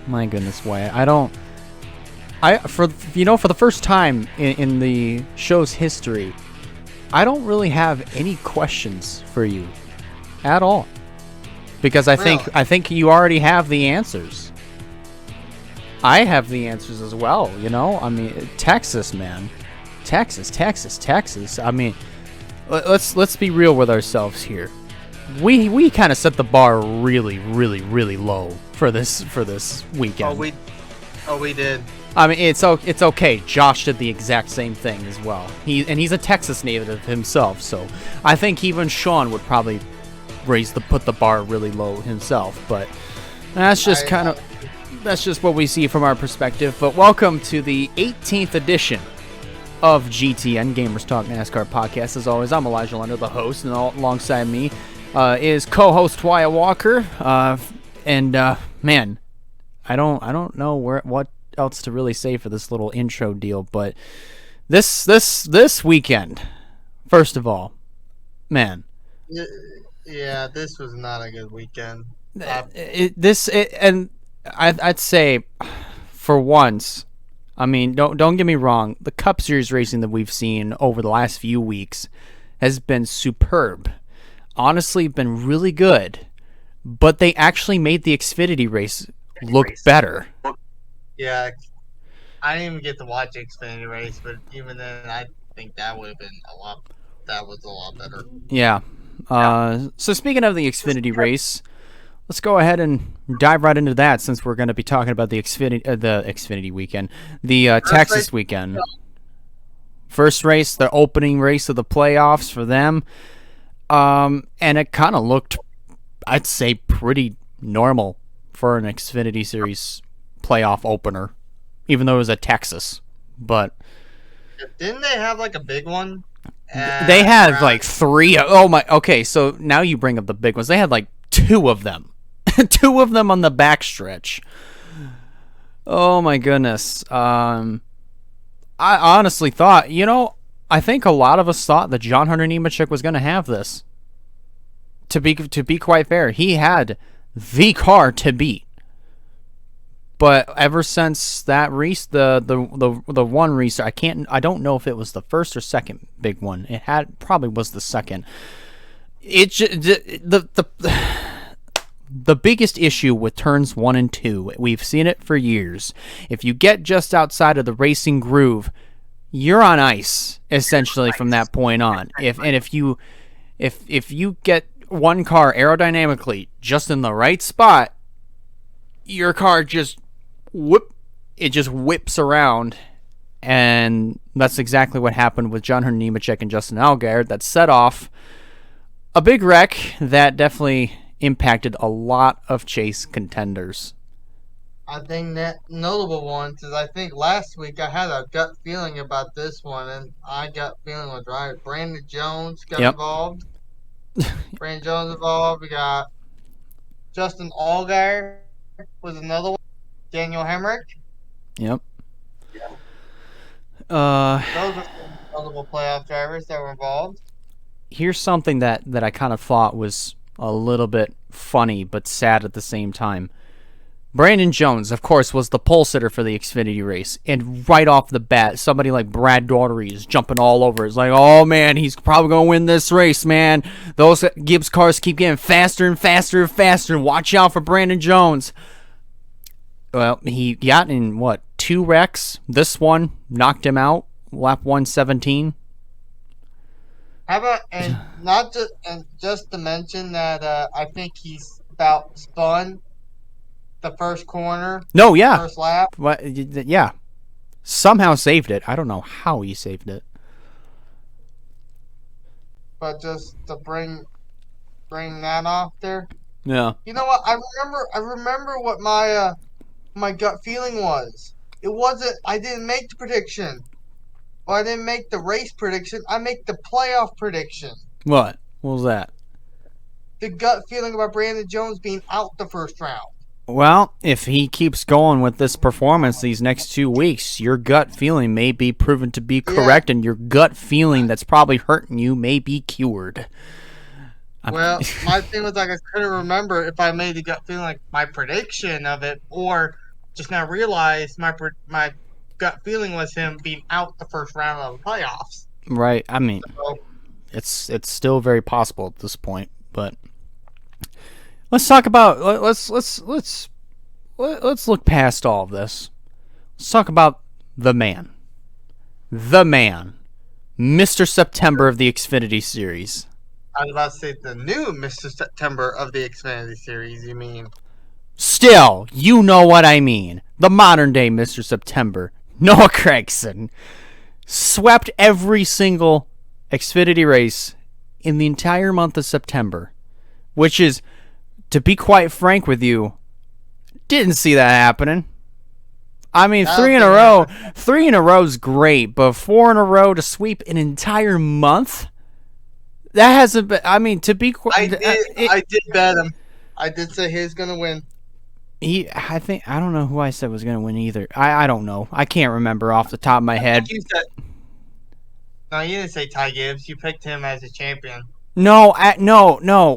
My goodness, Wyatt. For the first time in the show's history, I don't really have any questions for you at all. Because I think you already have the answers. I have the answers as well, I mean, Texas, man. Texas. I mean, let's be real with ourselves here. We kind of set the bar really, really, really low for this weekend. We did. I mean, it's okay. Josh did the exact same thing as well. He's a Texas native himself, so I think even Sean would probably put the bar really low himself. But that's just what we see from our perspective. But welcome to the 18th edition of GTN Gamers Talk NASCAR podcast. As always, I'm Elijah Lender, the host, and alongside me is co-host Wyatt Walker. Man, I don't know what else to really say for this little intro deal, but this weekend, first of all, man. Yeah, this was not a good weekend. I'd say, for once, I mean, don't get me wrong, the Cup Series racing that we've seen over the last few weeks has been superb. Honestly, been really good. But they actually made the Xfinity race look better. Yeah, I didn't even get to watch the Xfinity race, but even then, I think that would have been that was a lot better. Yeah. So speaking of the Xfinity race, let's go ahead and dive right into that, since we're going to be talking about the Xfinity weekend, the Texas weekend. First race, the opening race of the playoffs for them, and it kind of looked, I'd say, pretty normal for an Xfinity Series playoff opener, even though it was at Texas. But didn't they have like a big one? They had like three. Oh my. Okay, so now you bring up the big ones. They had like two of them. Two of them on the backstretch. Oh my goodness. I honestly thought, I think a lot of us thought that John Hunter Nemechek was going to have this. To be quite fair, he had the car to beat. But ever since that race, the one race, I don't know if it was the first or second big one. Probably was the second. The biggest issue with turns 1 and 2, we've seen it for years. If you get just outside of the racing groove, you're on ice essentially from that point on. If you get one car aerodynamically just in the right spot, your car just whips around, and that's exactly what happened with John Hunter Nemechek and Justin Allgaier. That set off a big wreck that definitely impacted a lot of chase contenders. I think that notable ones is, I think last week I had a gut feeling about this one, and I got feeling was right. Brandon Jones got involved. Brandon Jones involved. We got Justin Allgaier was another one. Daniel Hemrick. Yep. Those are some notable playoff drivers that were involved. Here's something that I kind of thought was a little bit funny but sad at the same time. Brandon Jones, of course, was the pole sitter for the Xfinity race, and right off the bat, somebody like Brad Daugherty is jumping all over. It's like, oh man, he's probably going to win this race, man. Those Gibbs cars keep getting faster and faster and faster. Watch out for Brandon Jones. Well, he got in, 2 wrecks? This one knocked him out, lap 117. How about, just to mention that I think he's about spun the first corner. No, yeah. First lap. Yeah. Somehow saved it. I don't know how he saved it. But just to bring that off there. Yeah. You know what? I remember what my gut feeling was. It wasn't. I didn't make the prediction. Well, I didn't make the race prediction. I make the playoff prediction. What? What was that? The gut feeling about Brandon Jones being out the first round. Well, if he keeps going with this performance these next 2 weeks, your gut feeling may be proven to be correct, and your gut feeling that's probably hurting you may be cured. Well, my thing was, like, I couldn't remember if I made the gut feeling like my prediction of it or just now realized my gut feeling was him being out the first round of the playoffs. Right. I mean, So, it's still very possible at this point, but let's talk about let's look past all of this. Let's talk about the man. The man. Mr. September of the Xfinity Series. I was about to say the new Mr. September of the Xfinity Series, you mean? Still, you know what I mean. The modern day Mr. September, Noah Gragson, swept every single Xfinity race in the entire month of September, which is, to be quite frank with you, didn't see that happening. I mean, three in a row is great, but 4 in a row to sweep an entire month? That hasn't been, I mean, to be I did bet him. I did say he was going to win. I don't know who I said was going to win either. I don't know. I can't remember off the top of my head. No, you didn't say Ty Gibbs. You picked him as a champion. No,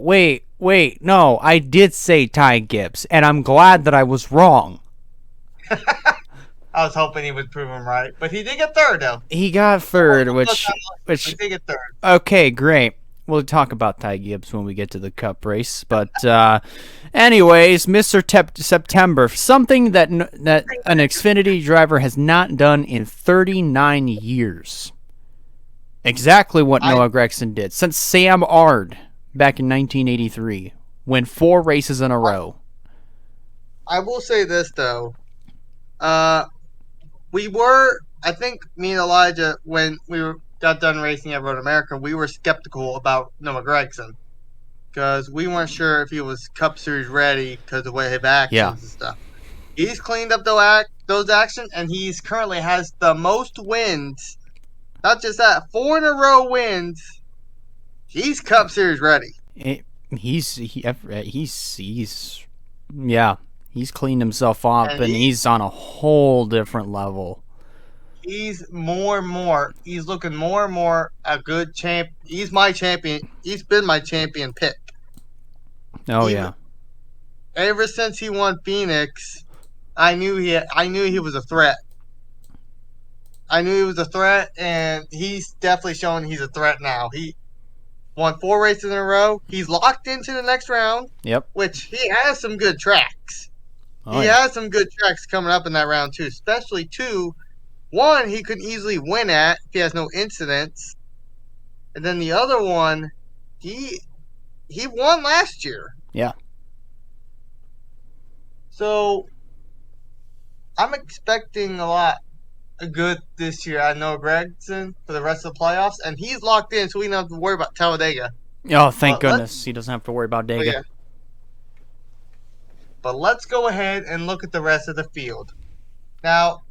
wait, no. I did say Ty Gibbs, and I'm glad that I was wrong. I was hoping he would prove him right, but he did get third, though. He got third, which he did get third. Okay, great. We'll talk about Ty Gibbs when we get to the Cup race. But anyways, Mr. September, something that an Xfinity driver has not done in 39 years. Exactly what Noah Gragson did since Sam Ard back in 1983, win 4 races in a row. I will say this, though. I think me and Elijah, when we got done racing at Road America, we were skeptical about Noah Gragson because we weren't sure if he was Cup Series ready because of the way his actions and stuff. He's cleaned up those actions, and he's currently has the most wins. Not just that, 4 in a row wins. He's Cup Series ready. He's cleaned himself up, and he's on a whole different level. He's more and more. He's looking more and more a good champ. He's my champion. He's been my champion pick. Yeah. Ever since he won Phoenix, I knew he was a threat. I knew he was a threat, and he's definitely showing he's a threat now. He won 4 races in a row. He's locked into the next round. Yep. Which he has some good tracks. He has some good tracks coming up in that round too, especially 2. 1 he could easily win at if he has no incidents, and then the other one, he won last year. Yeah. So I'm expecting a lot good this year. I know Gragson for the rest of the playoffs, and he's locked in, so we don't have to worry about Talladega. Oh, thank goodness he doesn't have to worry about Dega. But let's go ahead and look at the rest of the field. Now,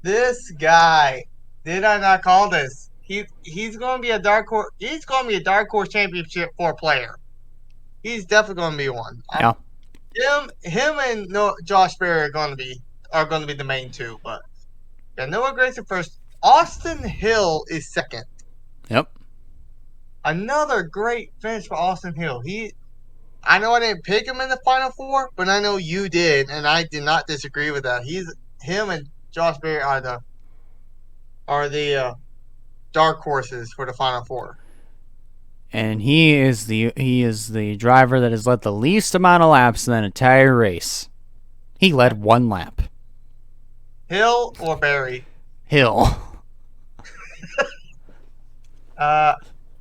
this guy, did I not call this? He's going to be a dark horse. He's going to be a dark horse championship for a player. He's definitely going to be one. Yeah. Him and Josh Berry are going to be the main 2. But Noah Gragson first. Austin Hill is second. Yep. Another great finish for Austin Hill. I know I didn't pick him in the Final 4, but I know you did, and I did not disagree with that. Him and Josh Berry are the dark horses for the Final 4. And he is the driver that has led the least amount of laps in that entire race. He led 1 lap. Hill or Berry? Hill.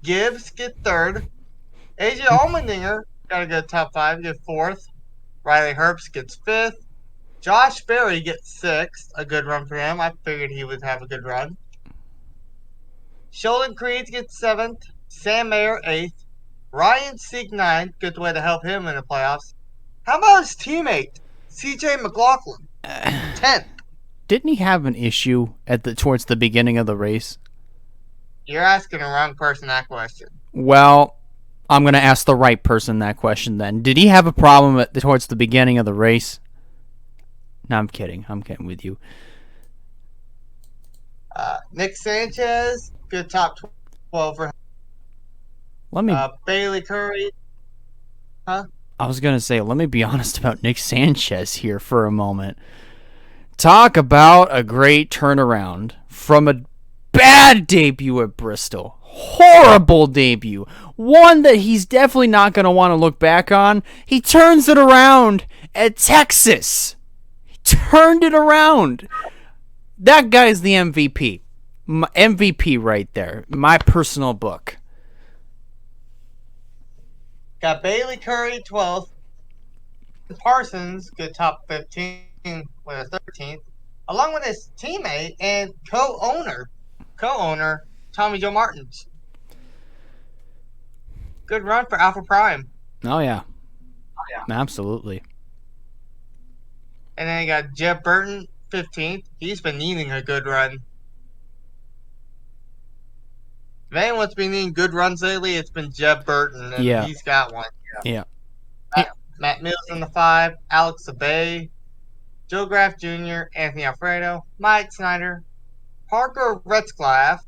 Gibbs get 3rd. AJ Allmendinger got to get top 5, get 4th. Riley Herbst gets 5th. Josh Berry gets 6th. A good run for him. I figured he would have a good run. Sheldon Creed gets 7th. Sam Mayer 8th. Ryan Sieg 9th. Good way to help him in the playoffs. How about his teammate, CJ McLaughlin? 10th. Didn't he have an issue towards the beginning of the race? You're asking the wrong person that question. Well, I'm going to ask the right person that question then. Did he have a problem towards the beginning of the race? No, I'm kidding. I'm kidding with you. Nick Sanchez, good top 12 for him. Bailey Curry. Huh? I was going to say, let me be honest about Nick Sanchez here for a moment. Talk about a great turnaround from a bad debut at Bristol. Horrible debut. One that he's definitely not going to want to look back on. He turns it around at Texas. He turned it around. That guy's the MVP. MVP right there. My personal book. Got Bailey Curry 12th. Parsons, good top 15 with a 13th, along with his teammate and co-owner Tommy Joe Martins. Good run for Alpha Prime. Oh yeah. Absolutely. And then you got Jeb Burton 15th. He's been needing a good run. If anyone's been needing good runs lately, it's been Jeb Burton, and he's got one. Yeah. Matt Mills in the 5, Alex Abay, Joe Graff Jr., Anthony Alfredo, Mike Snyder, Parker Retzlaff,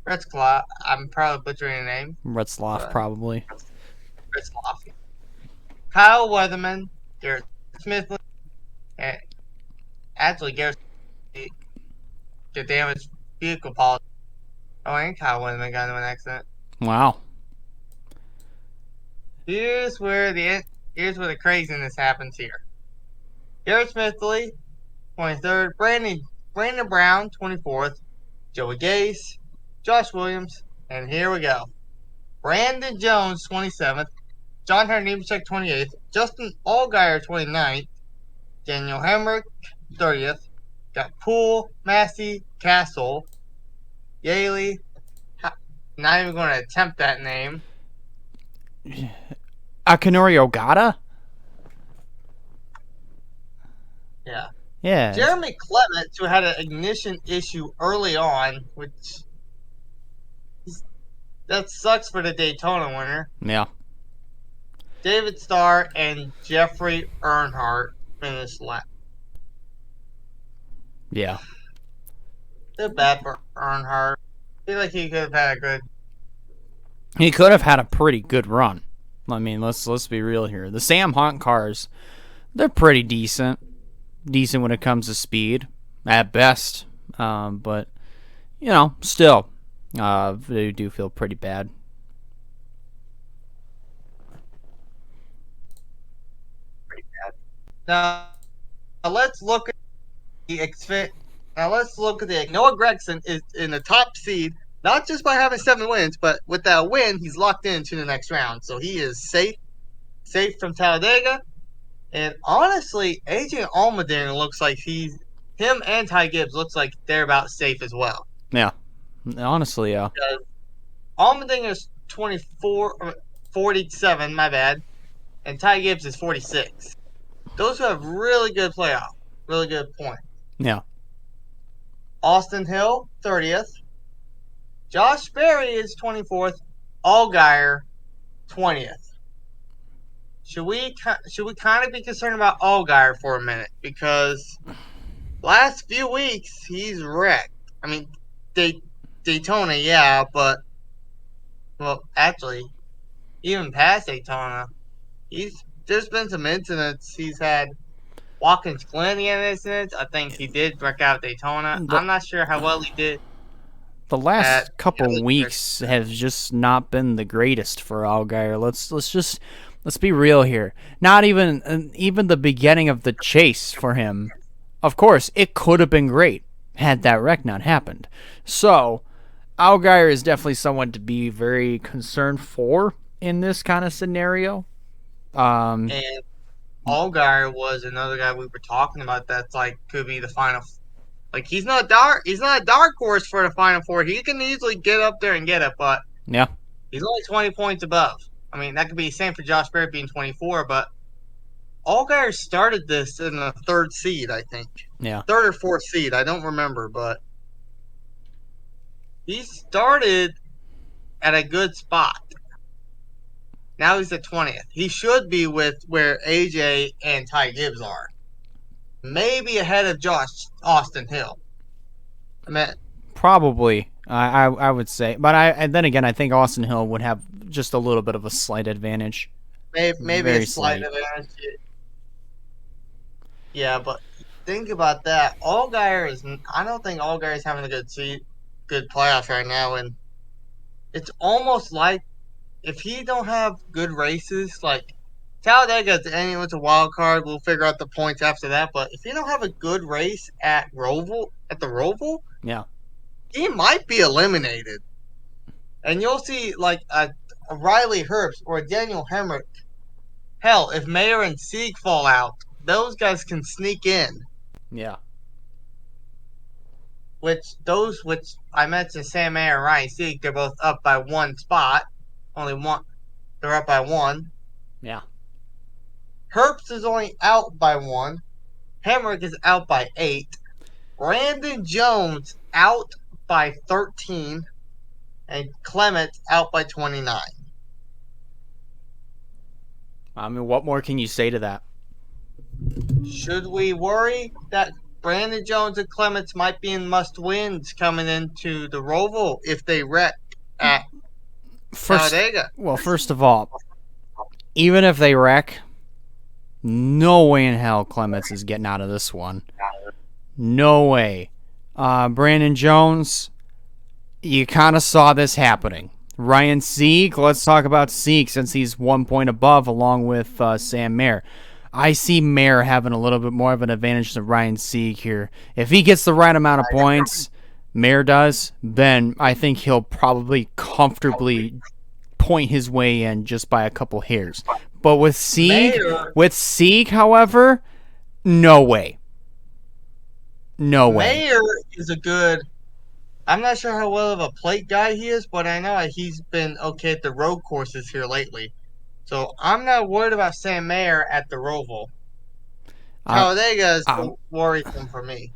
I'm probably butchering the name. Retzlaff, probably. Retzlaff. Kyle Weatherman, Garrett Smithley, and actually Garrett Smithley, the damaged vehicle policy. Oh, and Kyle Weatherman got into an accident. Wow. Here's where the craziness happens here. Garrett Smithley, 23rd. Brandon Brown, 24th. Joey Gase, Josh Williams, and here we go. Brandon Jones, 27th. John Hunter Nemechek, 28th. Justin Allgaier, 29th. Daniel Hemrick, 30th. Got Poole, Massey, Castle, Yaley. Not even going to attempt that name. Akinori Ogata? Yeah. Yeah. Jeremy Clements, who had an ignition issue early on, which that sucks for the Daytona winner. Yeah. David Starr and Jeffrey Earnhardt finished last. Yeah. They're bad for Earnhardt. I feel like he could have had a good. He could have had a pretty good run. I mean, let's be real here. The Sam Hunt cars, they're pretty decent. Decent when it comes to speed, at best. But, still, they do feel pretty bad. Now let's look at the Noah Gregson is in the top seed, not just by having 7 wins, but with that win, he's locked into the next round. So he is safe from Talladega. And honestly, AJ Allmendinger looks like him and Ty Gibbs looks like they're about safe as well. Yeah. Honestly, yeah. Allmendinger's 47, my bad. And Ty Gibbs is 46. Those who have really good points. Yeah. Austin Hill, 30th. Josh Berry is 24th. Allgaier, 20th. Should we kind of be concerned about Allgaier for a minute? Because last few weeks, he's wrecked. I mean, Daytona, yeah, but, well, actually, even past Daytona, there's been some incidents. He's had Watkins Glen, he had an incident. I think he did wreck out Daytona. I'm not sure how well he did. The last couple weeks have just not been the greatest for Allgaier. Let's be real here. Not even the beginning of the chase for him. Of course, it could have been great had that wreck not happened. So, Allgaier is definitely someone to be very concerned for in this kind of scenario. And Allgaier was another guy we were talking about that's like could be the final. Like he's not a dark horse for the Final Four. He can easily get up there and get it, but yeah, he's only 20 points above. I mean, that could be the same for Josh Berry being 24, but Allgaier started this in the 3rd seed, I think. Yeah. 3rd or 4th seed, I don't remember, but he started at a good spot. Now he's at 20th. He should be with where AJ and Ty Gibbs are. Maybe ahead of Austin Hill. I mean, probably, I would say. But and then again, I think Austin Hill would have just a little bit of a slight advantage. Maybe a slight advantage. Yeah, but think about that, Allgaier is. I don't think Allgaier is having a good playoffs right now, and it's almost like if he don't have good races, like Talladega, anyone's a wild card. We'll figure out the points after that. But if he don't have a good race at the Roval, Yeah. he might be eliminated. And you'll see like a Riley Herbst or a Daniel Hemrick. Hell, if Mayer and Sieg fall out, those guys can sneak in. Yeah. Which I mentioned, Sam Mayer and Ryan Sieg, they're both up by one spot. Only one, they're up by one. Yeah. Herbst is only out by one. Hemrick is out by 8. Brandon Jones out by 13. And Clement out by 29. I mean, what more can you say to that? Should we worry that Brandon Jones and Clements might be in must-wins coming into the Roval if they wreck at Talladega? Well, first of all, even if they wreck, no way in hell Clements is getting out of this one. No way. Brandon Jones, you kind of saw this happening. Ryan Sieg, let's talk about Sieg since he's 1 point above along with Sam Mayer. I see Mayer having a little bit more of an advantage than Ryan Sieg here. If he gets the right amount of points, Mayer does, then I think he'll probably comfortably point his way in just by a couple hairs. But with Sieg, however, no way. No way. Mayer is a good. I'm not sure how well of a plate guy he is, but I know he's been okay at the road courses here lately. So I'm not worried about Sam Mayer at the Roval. Talladega is worrisome for me.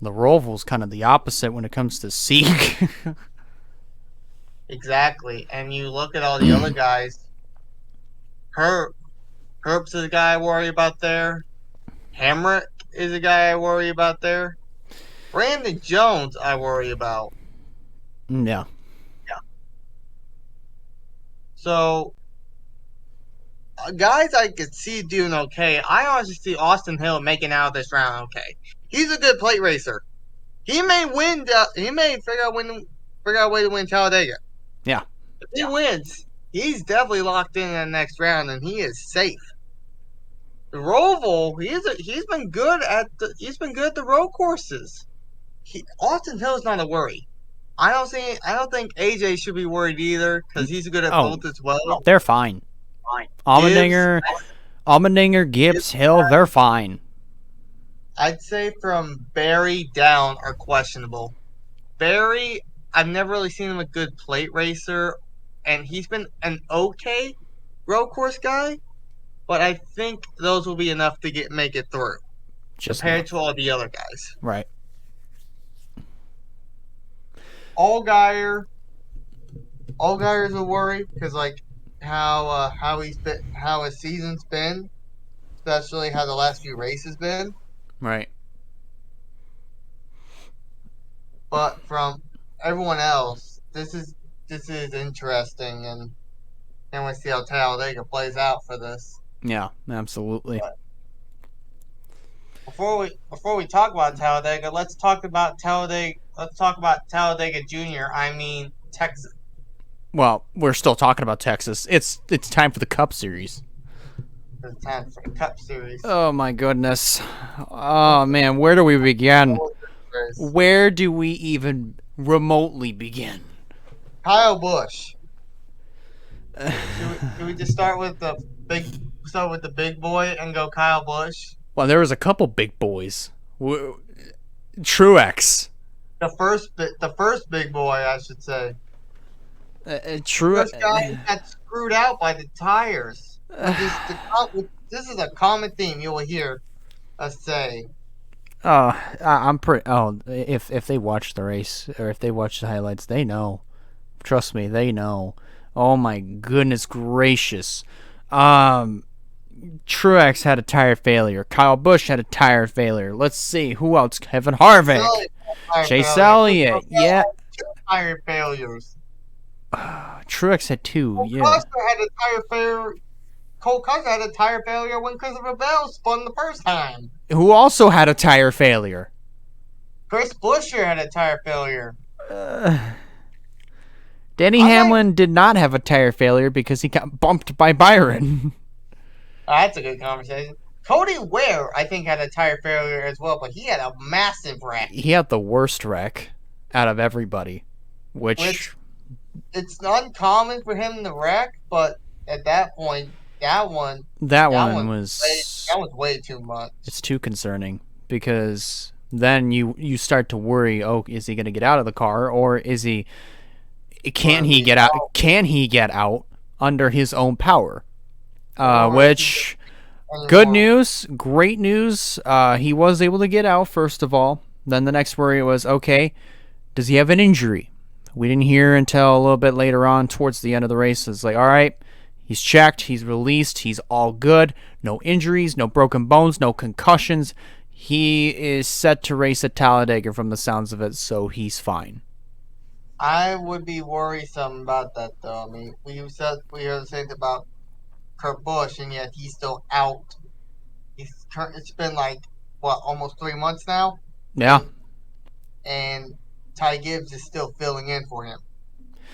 The Roval's kind of the opposite when it comes to Sieg. Exactly. And you look at all the other guys. Herbst is a guy I worry about there. Hemrick is a guy I worry about there. Brandon Jones I worry about. Yeah. So, guys I could see doing okay. I honestly see Austin Hill making out of this round okay. He's a good plate racer. He may win. He may figure out a way to win Talladega. Yeah. If he wins, he's definitely locked in the next round, and he is safe. The Roval, he's been good at the road courses. Austin Hill's not a worry. I don't think AJ should be worried either because he's good at both as well. They're fine. Allmendinger, Gibbs, Hill, they're fine. I'd say from Barry down are questionable. Barry, I've never really seen him a good plate racer, and he's been an okay road course guy, but I think those will be enough to make it through compared to all the other guys. Right. Allgaier's a worry because like how his season's been, especially how the last few races been. Right. But from everyone else, this is interesting, and we see how Talladega plays out for this. Yeah, absolutely. But before we talk about Talladega, let's talk about Talladega. Let's talk about Talladega Junior. I mean Texas. Well, we're still talking about Texas. It's time for the Cup Series. It's time for the Cup Series. Oh my goodness. Oh man, where do we begin? Where do we even remotely begin? Kyle Busch. Can we just start with the big boy and go Kyle Busch? Well, there was a couple big boys. Truex. The first big boy, I should say. Truex. First guy got screwed out by the tires. This is a common theme you will hear us say. If they watch the race or if they watch the highlights, they know. Trust me, they know. Oh my goodness gracious. Truex had a tire failure. Kyle Busch had a tire failure. Let's see who else. Kevin Harvick, Chase Elliott. Yeah. 2 tire failures. Truex had 2. Cole Custer had a tire failure when Christopher Bell spun the first time. who also had a tire failure. Chris Buescher had a tire failure. Denny Hamlin did not have a tire failure because he got bumped by Byron. That's a good conversation. Cody Ware, I think, had a tire failure as well, but he had a massive wreck. He had the worst wreck out of everybody, which it's uncommon for him to wreck, but at that point, that one was way too much. It's too concerning because then you start to worry. Oh, is he going to get out of the car, or is he? Can he get out? Can he get out under his own power? Which, good news, great news. He was able to get out first of all. Then the next worry was, okay, does he have an injury? We didn't hear until a little bit later on towards the end of the race. It's like, all right, he's checked, he's released, he's all good. No injuries, no broken bones, no concussions. He is set to race at Talladega from the sounds of it, so he's fine. I would be worrisome about that, though. I mean, we heard the same thing about Kurt Busch, and yet he's still out. It's been like, what, almost 3 months now? Yeah. And Ty Gibbs is still filling in for him.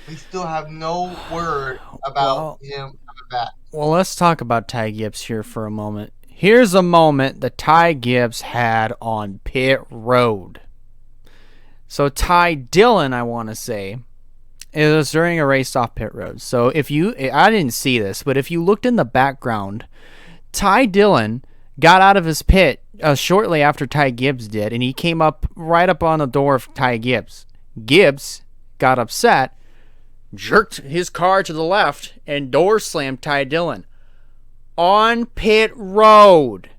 We still have no word about him coming back. Well, let's talk about Ty Gibbs here for a moment. Here's a moment that Ty Gibbs had on pit road. So Ty Dillon, I want to say, it was during a race off pit road. So I didn't see this, but if you looked in the background, Ty Dillon got out of his pit shortly after Ty Gibbs did, and he came up right up on the door of Ty Gibbs. Gibbs got upset, jerked his car to the left, and door slammed Ty Dillon on pit road.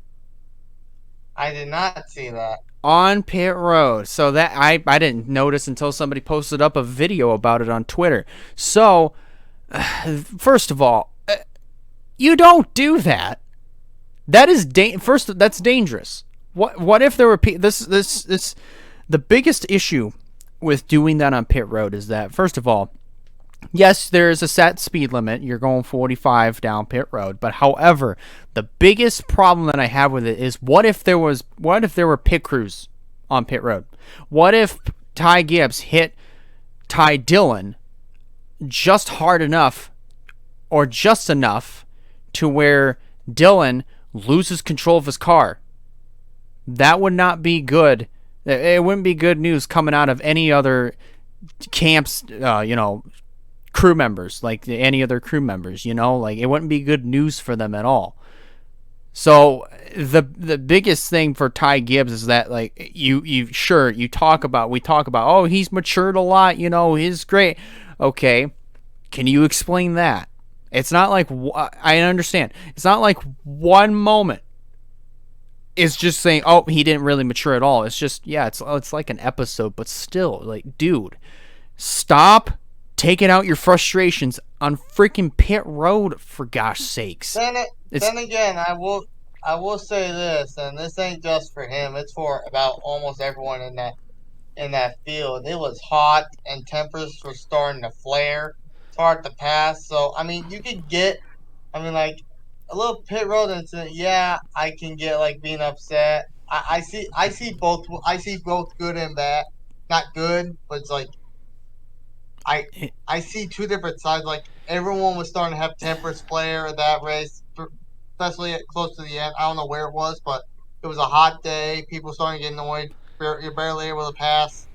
I did not see that. On pit road. So that I didn't notice until somebody posted up a video about it on Twitter. So, first of all, you don't do that. That is that's dangerous. What if there were this the biggest issue with doing that on pit road is that, first of all, yes, there is a set speed limit. You're going 45 down pit road, but however, the biggest problem that I have with it is what if there were pit crews on pit road? What if Ty Gibbs hit Ty Dillon just hard enough or just enough to where Dillon loses control of his car? That would not be good. It wouldn't be good news coming out of any other camps, crew members, like any other crew members, like it wouldn't be good news for them at all. So the biggest thing for Ty Gibbs is that, like, we talk about, oh, he's matured a lot, he's great. Okay, can you explain that? It's not like, I understand, it's not like one moment is just saying, oh, he didn't really mature at all. It's just, yeah, it's like an episode, but still, like, dude, stop taking out your frustrations on freaking pit road, for gosh sakes. Then again, I will say this, and this ain't just for him. It's for about almost everyone in that field. It was hot, and tempers were starting to flare. It's hard to pass. So, I mean, you could get, like, a little pit road incident. Yeah, I can get, like, being upset. I see both good and bad. Not good, but it's like, I see two different sides. Like, everyone was starting to have tempers flare at that race, especially close to the end. I don't know where it was, but it was a hot day. People starting to get annoyed. You're barely able to pass.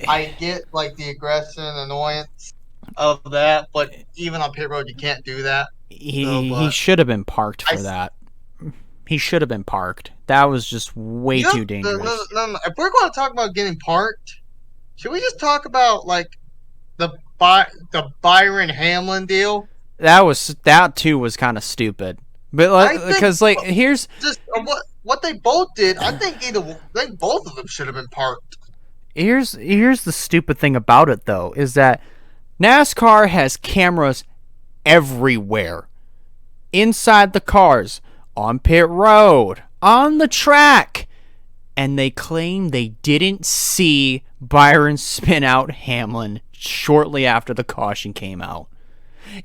I get, like, the aggression and annoyance of that, but even on pit road, you can't do that. He should have been parked for that. He should have been parked. That was just way too dangerous. No. If we're going to talk about getting parked, should we just talk about, like, the Byron Hamlin deal? That too was kind of stupid. But because, like, here's just what they both did. I think both of them should have been parked. Here's the stupid thing about it, though, is that NASCAR has cameras everywhere, inside the cars, on pit road, on the track, and they claim they didn't see Byron spin out Hamlin shortly after the caution came out.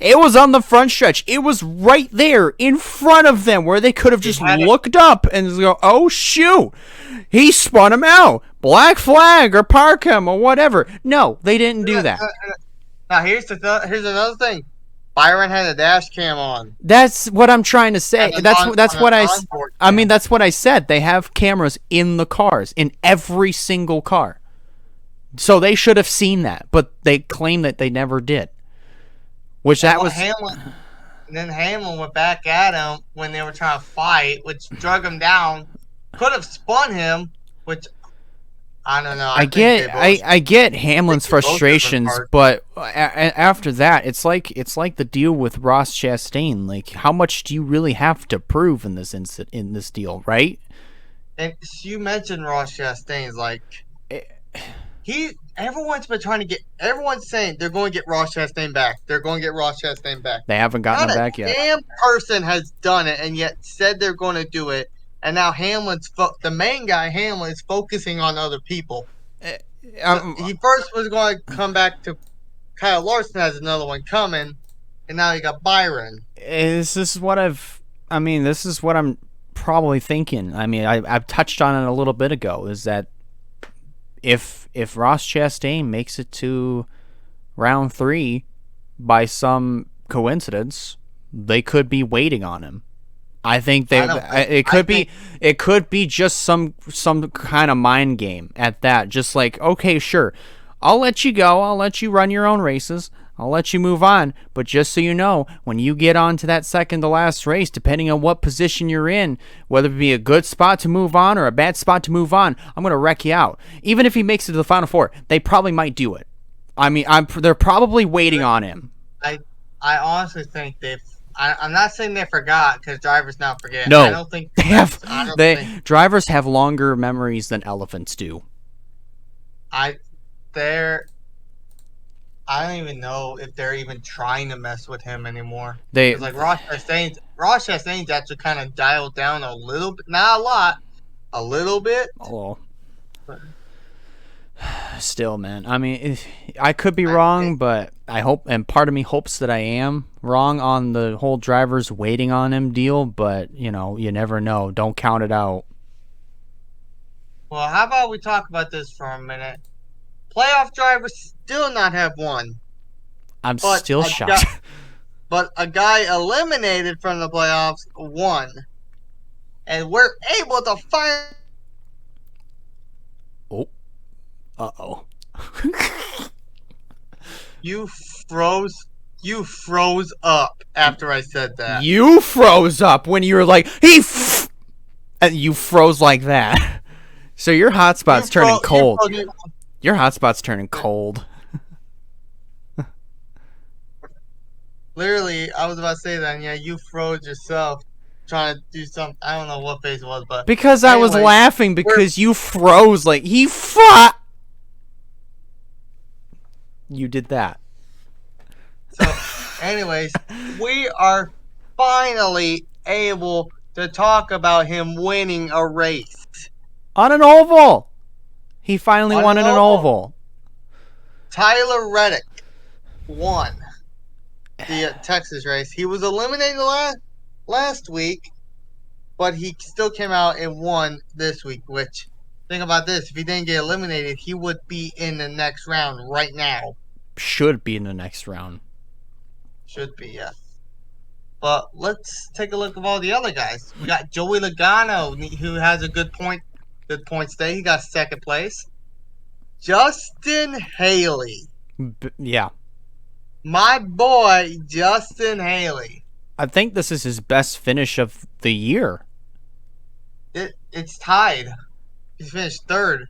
It was on the front stretch. It was right there in front of them where they could have just looked up and go, oh, shoot. He spun him out. Black flag or park him or whatever. No, they didn't do that. Now, here's another thing. Byron had a dash cam on. That's what I'm trying to say. That's what I said. They have cameras in the cars, in every single car. So they should have seen that, but they claim that they never did. Which that was Hamlin. And then Hamlin went back at him when they were trying to fight, which drug him down. Could have spun him, which I don't know. I get Hamlin's frustrations, but after that, it's like the deal with Ross Chastain. Like, how much do you really have to prove in this deal, right? And you mentioned Ross Chastain's like everyone's been trying to get. Everyone's saying they're going to get Ross Chastain back. They're going to get Ross Chastain back. They haven't gotten him back yet. Damn person has done it, and yet said they're going to do it. And now the main guy, Hamlin, is focusing on other people. He first was going to come back to Kyle Larson has another one coming, and now you got Byron. This is what I'm probably thinking. I mean, I've touched on it a little bit ago, is that if Ross Chastain makes it to round 3 by some coincidence, they could be waiting on him. I think it could be just some kind of mind game at that. Just like, okay, sure, I'll let you go. I'll let you run your own races. I'll let you move on. But just so you know, when you get on to that second to last race, depending on what position you're in, whether it be a good spot to move on or a bad spot to move on, I'm going to wreck you out. Even if he makes it to the Final Four, they probably might do it. I mean, they're probably waiting on him. I honestly think I'm not saying they forgot, because drivers now forget. No, I don't think they have. Drivers have longer memories than elephants do. I don't even know if they're even trying to mess with him anymore. Like Ross Chastain's actually kind of dialed down a little bit, not a lot, a little bit. Oh. Still, man. I mean, I could be wrong, but I hope, and part of me hopes that I am wrong on the whole drivers waiting on him deal, but, you never know. Don't count it out. Well, how about we talk about this for a minute? Playoff drivers still not have won. I'm still shocked. But a guy eliminated from the playoffs won. And we're able to find... Oh. Uh-oh. You froze up after I said that. You froze up when you were like, and you froze like that. So your hotspot's turning cold. Your hotspot's turning cold. Literally, I was about to say that, and yeah, you froze yourself trying to do something. I don't know what face it was, but... Because I was laughing because you froze like, he fought. You did that. So, anyways, we are finally able to talk about him winning a race. On an oval. He finally won in an oval. Tyler Reddick won the Texas race. He was eliminated last week, but he still came out and won this week, which... Think about this. If he didn't get eliminated, he would be in the next round right now. Should be in the next round. Should be, yeah. But let's take a look at all the other guys. We got Joey Logano, who has a good points day. He got second place. Justin Haley. Yeah. My boy, Justin Haley. I think this is his best finish of the year. It's tied. He finished third.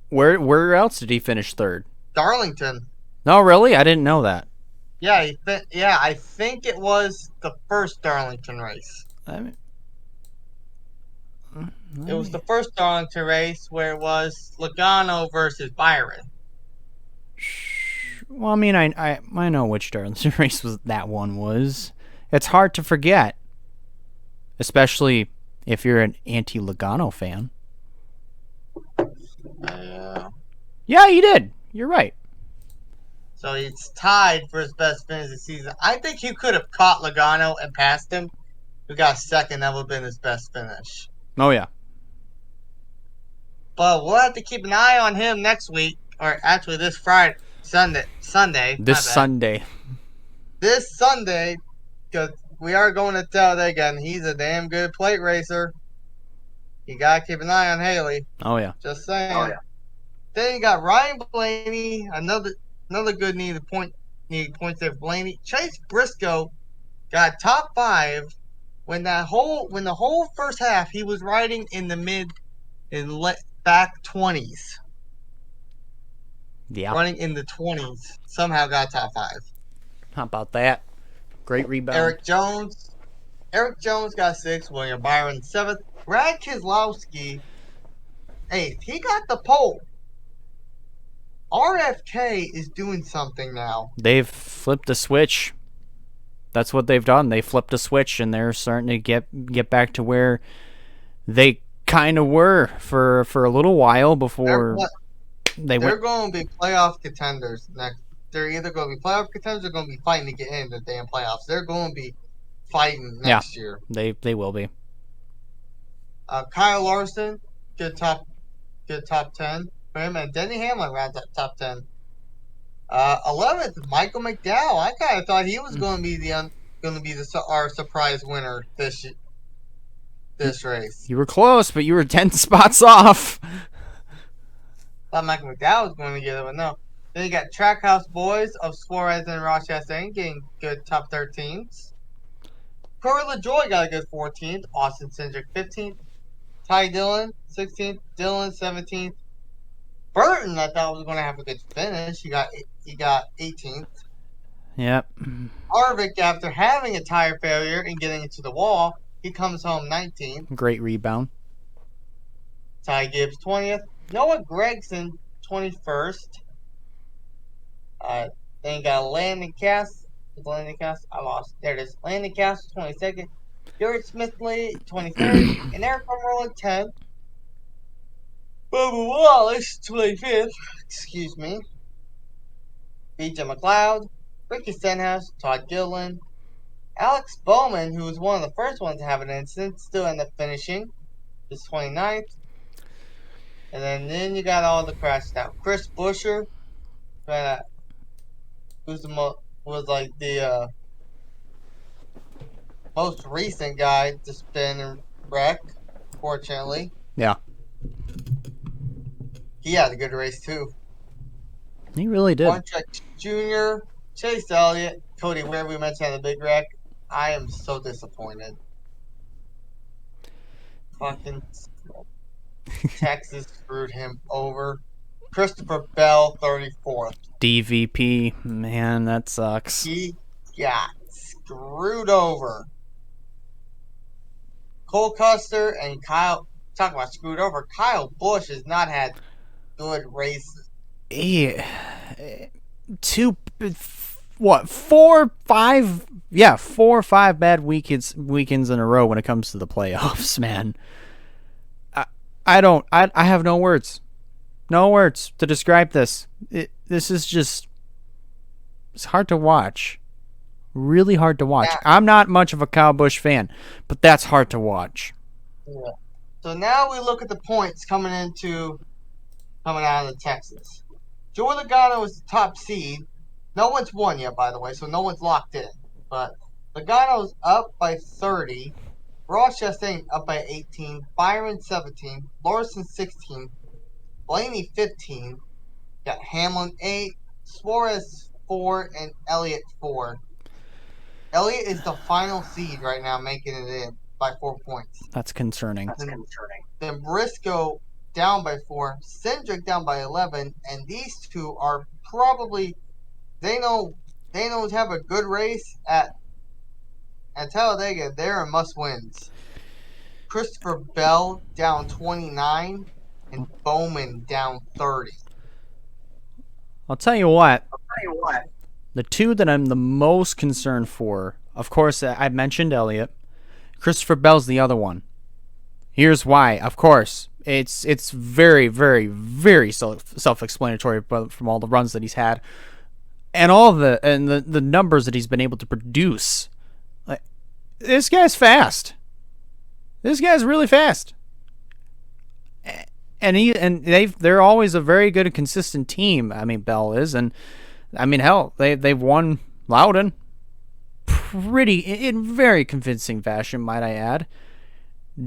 Where else did he finish third? Darlington. No, really? I didn't know that. Yeah, I think it was the first Darlington race. It was the first Darlington race where it was Logano versus Byron. Well, I mean, I know which Darlington race that one was. It's hard to forget, especially if you're an anti-Logano fan. Yeah, you did. You're right. So he's tied for his best finish of the season. I think he could have caught Logano and passed him. Who got second? That would have been his best finish. Oh, yeah. But we'll have to keep an eye on him next week, or actually this Friday, Sunday. This Sunday. This Sunday, because we are going to Talladega, and he's a damn good plate racer. You gotta keep an eye on Haley. Oh, yeah. Just saying. Oh, yeah. Then you got Ryan Blaney, another good needed points there. Blaney, Chase Briscoe got top 5 when the whole first half he was riding in the back 20s. Yeah. Running in the 20s, somehow got top 5. How about that? Great rebound. Eric Jones got 6th. William Byron 7th. Brad Keselowski 8th. He got the pole. RFK is doing something now. They've flipped a switch. That's what they've done. They flipped a switch, and they're starting to get back to where they kind of were for a little while before they're going to be playoff contenders next. They're either going to be playoff contenders or going to be fighting to get in the damn playoffs. They're going to be fighting next year. They will be. Kyle Larson, good top 10 for him, and Denny Hamlin rounds up top 10. 11th, Michael McDowell. I kind of thought he was going to be our surprise winner this race. You were close, but you were 10 spots off. Thought Michael McDowell was going to get it, but no. Then you got Trackhouse Boys of Suarez and Ross Chastain getting good top 13s. Corey LaJoy got a good 14th. Austin Cindric 15th. Ty Dillon 16th. Dillon 17th. Burton, I thought was going to have a good finish. He got 18th. Yep. Harvick, after having a tire failure and getting into the wall, he comes home 19th. Great rebound. Ty Gibbs 20th. Noah Gragson 21st. Then you got Landon Cass. I lost. There it is. Landon Cass 22nd. Garrett Smithley 23rd. And Eric Almirola 10th. Bubba Wallace 25th. Excuse me. BJ McLeod. Ricky Stenhouse. Todd Gilliland. Alex Bowman, who was one of the first ones to have an incident, still ended up finishing. Is 29th. And then you got all the crashes out. Chris Buescher, who's the most recent guy to spin and wreck, fortunately. Yeah. He had a good race too. He really did. Bontrack Jr., Chase Elliott, Cody Ware, we mentioned had a big wreck. I am so disappointed. Fucking Texas screwed him over. Christopher Bell, 34th. DVP, man, that sucks. He got screwed over. Cole Custer and Kyle, talk about screwed over. Kyle Busch has not had good races. Four or five bad weekends in a row when it comes to the playoffs, man. I have no words to describe this. This is just, it's hard to watch. Really hard to watch. Yeah. I'm not much of a Kyle Busch fan, but that's hard to watch. Yeah. So now we look at the points coming out of Texas. Joey Logano is the top seed. No one's won yet, by the way, so no one's locked in. But Logano's up by 30. Ross Chastain up by 18. Byron 17. Larson 16. Blaney 15. Got Hamlin 8. Suarez 4. And Elliott 4. Elliott is the final seed right now, making it in by 4 points. That's concerning. Then Briscoe down by 4. Cindric down by 11. And these two are probably, they know to have a good race at Talladega. They're must-wins. Christopher Bell down 29 and Bowman down 30. I'll tell you what. The two that I'm the most concerned for, of course, I mentioned Elliott. Christopher Bell's the other one. Here's why. Of course, it's very, very, very self-explanatory from all the runs that he's had. and all the numbers that he's been able to produce. Like, this guy's fast. This guy's really fast. And they're always a very good and consistent team. I mean, Bell is, and I mean, hell, they've won Loudon in very convincing fashion, might I add.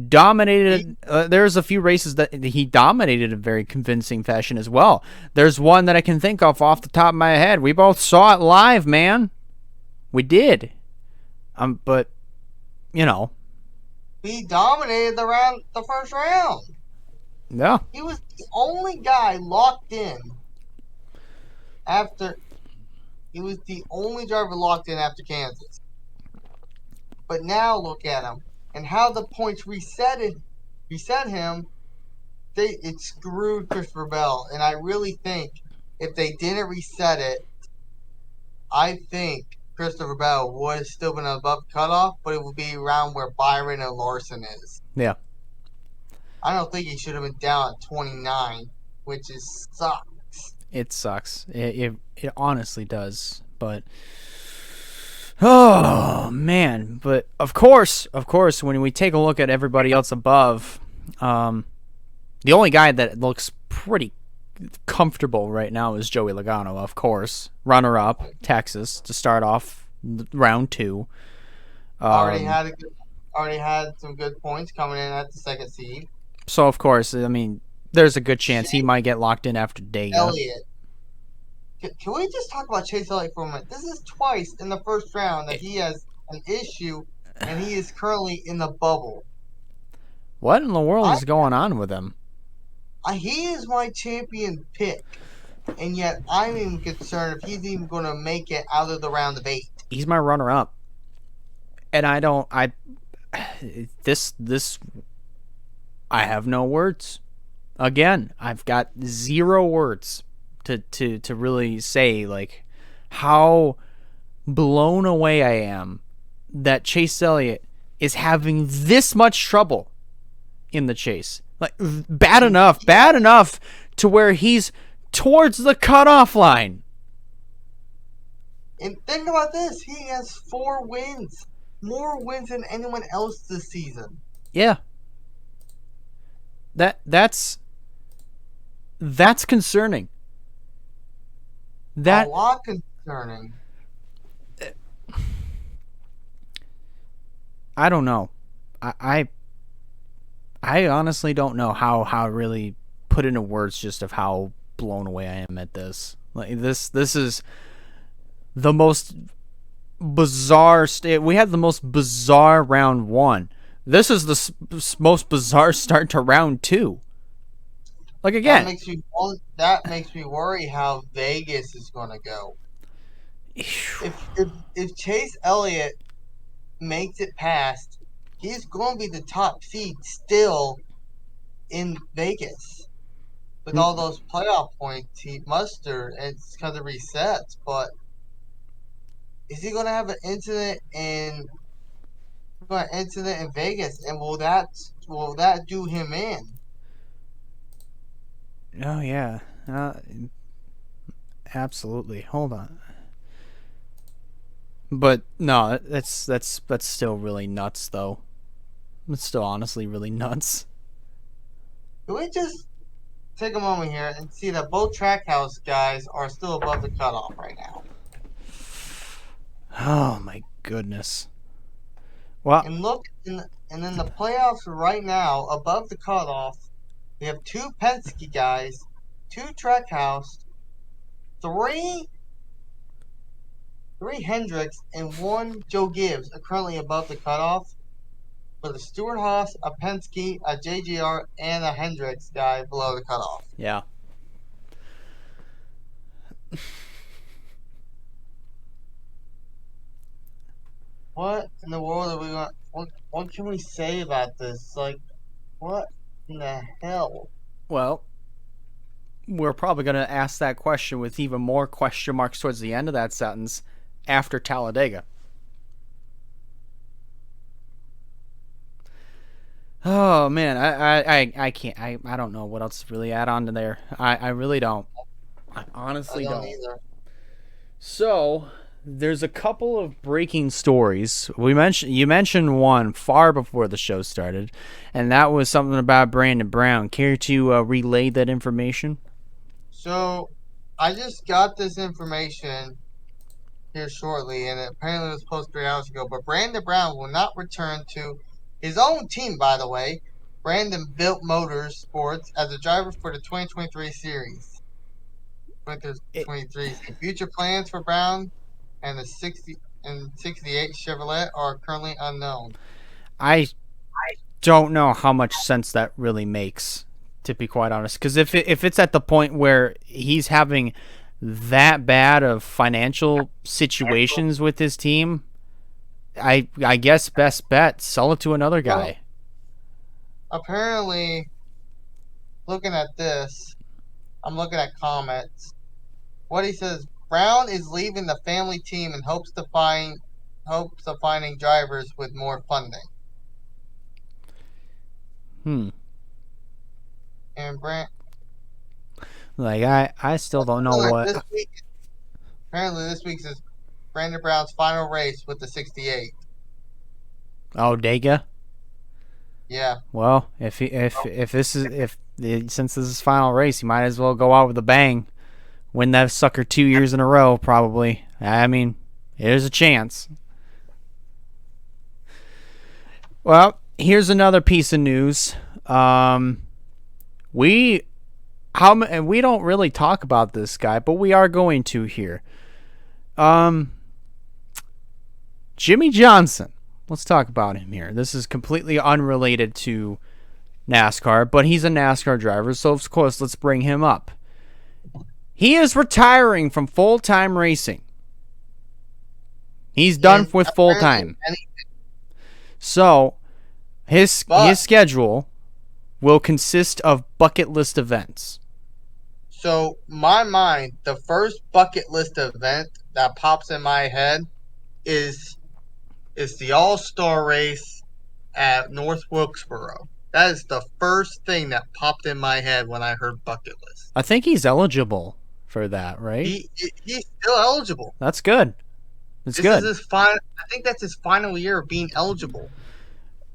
Dominated. There's a few races that he dominated in very convincing fashion as well. There's one that I can think of off the top of my head. We both saw it live, man. We did. But you know, he dominated the first round. Yeah. He was the only guy locked in after. He was the only driver locked in after Kansas. But now look at him and how the points reset him. It screwed Christopher Bell, and I really think if they didn't reset it, I think Christopher Bell would have still been above cutoff, but it would be around where Byron and Larson is. Yeah. I don't think he should have been down at 29, which sucks. It sucks. It honestly does. But oh man! But of course, when we take a look at everybody else above, the only guy that looks pretty comfortable right now is Joey Logano. Of course, runner-up Texas to start off round 2. Already had some good points coming in at the second seed. So of course, I mean, there's a good chance he might get locked in after Dega. Elliott. Can we just talk about Chase Elliott for a minute? This is twice in the first round that he has an issue, and he is currently in the bubble. What in the world is going on with him? He is my champion pick, and yet I'm even concerned if he's even going to make it out of the round of 8. He's my runner-up, and I have no words. Again, I've got 0 words to really say like how blown away I am that Chase Elliott is having this much trouble in the chase. Like bad enough to where he's towards the cutoff line. And think about this, he has 4 wins. More wins than anyone else this season. Yeah. That's concerning. A lot concerning. I don't know. I honestly don't know how to really put into words just of how blown away I am at this. Like this is the most bizarre we had the most bizarre round 1. This is the most bizarre start to round 2. Like again, that makes me worry how Vegas is going to go. If Chase Elliott makes it past, he's going to be the top seed still in Vegas with all those playoff points he mustered. It's because of resets, but is he going to have an incident in Vegas, and will that do him in? Oh yeah, absolutely. Hold on, but no, that's still really nuts, though. It's still honestly really nuts. Can we just take a moment here and see that both Trackhouse guys are still above the cutoff right now? Oh my goodness. Well, and look, and in the playoffs right now, above the cutoff, we have 2 Penske guys, 2 Trackhouse, 3 Hendricks, and 1 Joe Gibbs are currently above the cutoff. With a Stewart Haas, a Penske, a JGR, and a Hendricks guy below the cutoff. Yeah. What in the world are we going? What can we say about this? Like, what in the hell? Well, we're probably going to ask that question with even more question marks towards the end of that sentence after Talladega. Oh man, I can't. I don't know what else to really add on to there. I really don't. I honestly don't. Either. So there's a couple of breaking stories. You mentioned one far before the show started, and that was something about Brandon Brown. Care to relay that information? So I just got this information here shortly, and apparently it was posted 3 hours ago. But Brandon Brown will not return to his own team, by the way, Brandon Built Motorsports, as a driver for the 2023 series. 2023 future plans for Brown and the 68 Chevrolet are currently unknown. I don't know how much sense that really makes, to be quite honest. Because if it's at the point where he's having that bad of financial situations with his team, I guess best bet, sell it to another guy. Well, apparently, looking at this, I'm looking at comments. What he says, Brown is leaving the family team in hopes of finding drivers with more funding. And Brand, like I still don't know what. Apparently, this week is Brandon Brown's final race with the 68. Oh, Dega. Yeah. Well, since this is his final race, he might as well go out with a bang. Win that sucker 2 years in a row, probably. I mean, there's a chance. Well, here's another piece of news. We don't really talk about this guy, but we are going to here. Jimmie Johnson. Let's talk about him here. This is completely unrelated to NASCAR, but he's a NASCAR driver, so of course let's bring him up. He is retiring from full-time racing. He's done with full-time. So his schedule will consist of bucket list events. So, my mind, the first bucket list event that pops in my head is the All-Star race at North Wilkesboro. That is the first thing that popped in my head when I heard bucket list. I think he's eligible for that, right? He's still eligible. That's good. It's good. Is I think that's his final year of being eligible.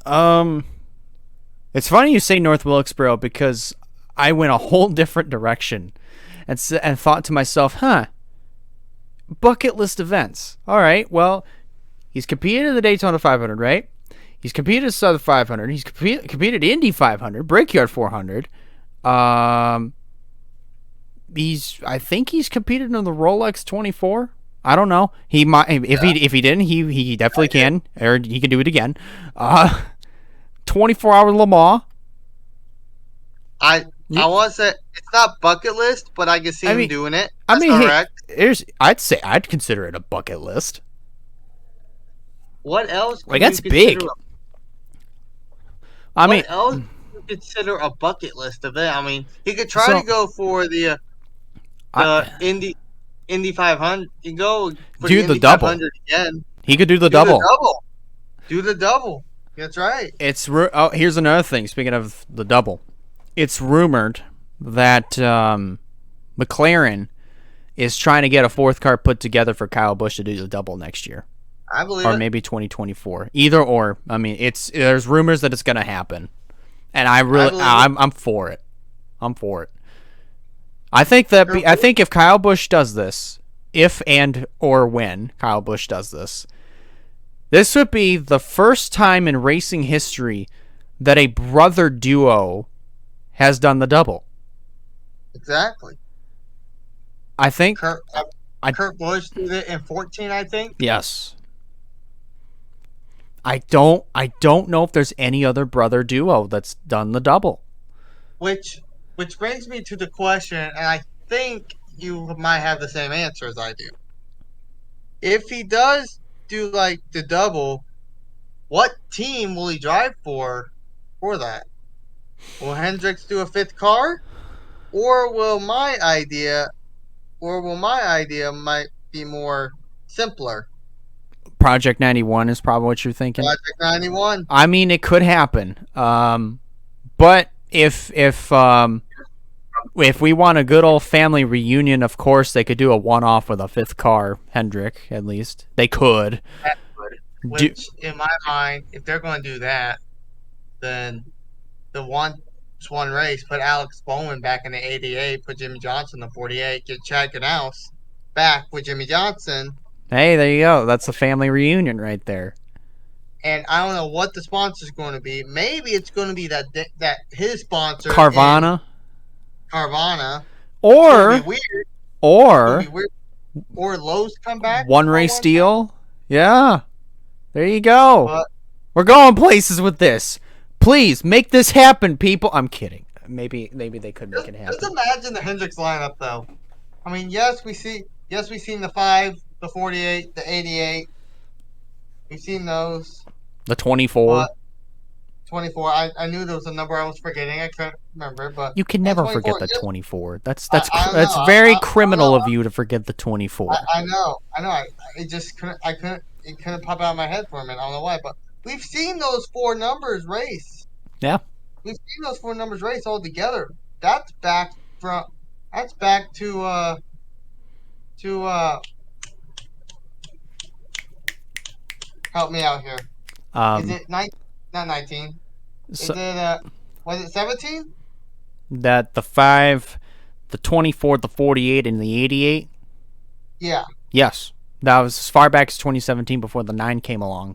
It's funny you say North Wilkesboro because I went a whole different direction and thought to myself, bucket list events. All right, well, he's competed in the Daytona 500, right? He's competed in the Southern 500. He's competed Indy 500, Brickyard 400. I think he's competed in the Rolex 24. I don't know. He might if he didn't, he definitely can, or he can do it again. 24-hour Le Mans. I want to say it's not bucket list, but I can see him doing it. That's correct. I'd consider it a bucket list. What else? That's big. What else do you consider a bucket list event? I mean, he could try to go for the Indy 500. He can go for do the double again. He could do the double. Do the double. That's right. Here's another thing. Speaking of the double, it's rumored that McLaren is trying to get a fourth car put together for Kyle Busch to do the double next year. I believe or maybe 2024. Either or. I mean, there's rumors that it's going to happen, and I'm for it. I'm for it. I think if Kyle Busch does this, or when Kyle Busch does this, this would be the first time in racing history that a brother duo has done the double. Exactly. I think Kurt Busch did it in 2014, I think. Yes. I don't know if there's any other brother duo that's done the double. Which brings me to the question, and I think you might have the same answer as I do. If he does do like the double, what team will he drive for that? Will Hendricks do a fifth car? Or will my idea might be more simpler? Project 91 is probably what you're thinking. Project 91. I mean, it could happen. But if if we want a good old family reunion, of course they could do a one-off with a fifth car, Hendrick. At least they could. That would. Which, in my mind, if they're going to do that, then the one race, put Alex Bowman back in the 88, put Jimmie Johnson in the 48, get Chad Knaus back with Jimmie Johnson. Hey, there you go. That's a family reunion right there. And I don't know what the sponsor's going to be. Maybe it's going to be that his sponsor, Carvana. Or be weird. Or Lowe's come back. One race deal. Yeah. There you go. But, we're going places with this. Please make this happen, people. I'm kidding. Maybe they could make it happen. Just imagine the Hendricks lineup, though. I mean, yes, we've seen the 5, the 48, the 88. We've seen those. The 24. 24. I knew there was a number I was forgetting. I couldn't remember, but you can never forget the 24. That's very criminal of you to forget the 24. I know. It just couldn't. It couldn't pop out of my head for a minute. I don't know why, but we've seen those 4 numbers race. Yeah. We've seen those 4 numbers race all together. That's back to help me out here. Is it not 19? Is it was it 17? That the 5, the 24, the 48, and the 88? Yeah. Yes. That was as far back as 2017 before the 9 came along.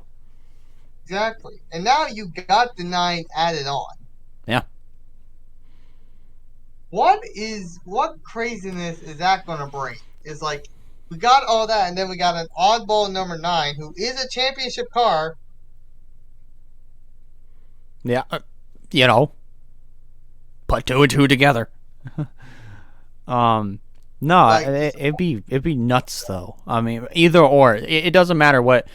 Exactly. And now you got the 9 added on. Yeah. What craziness is that going to bring? It's like, we got all that, and then we got an oddball number 9 who is a championship car. Yeah. Put 2 and 2 together. No, it'd be nuts though. I mean, either or. It doesn't matter what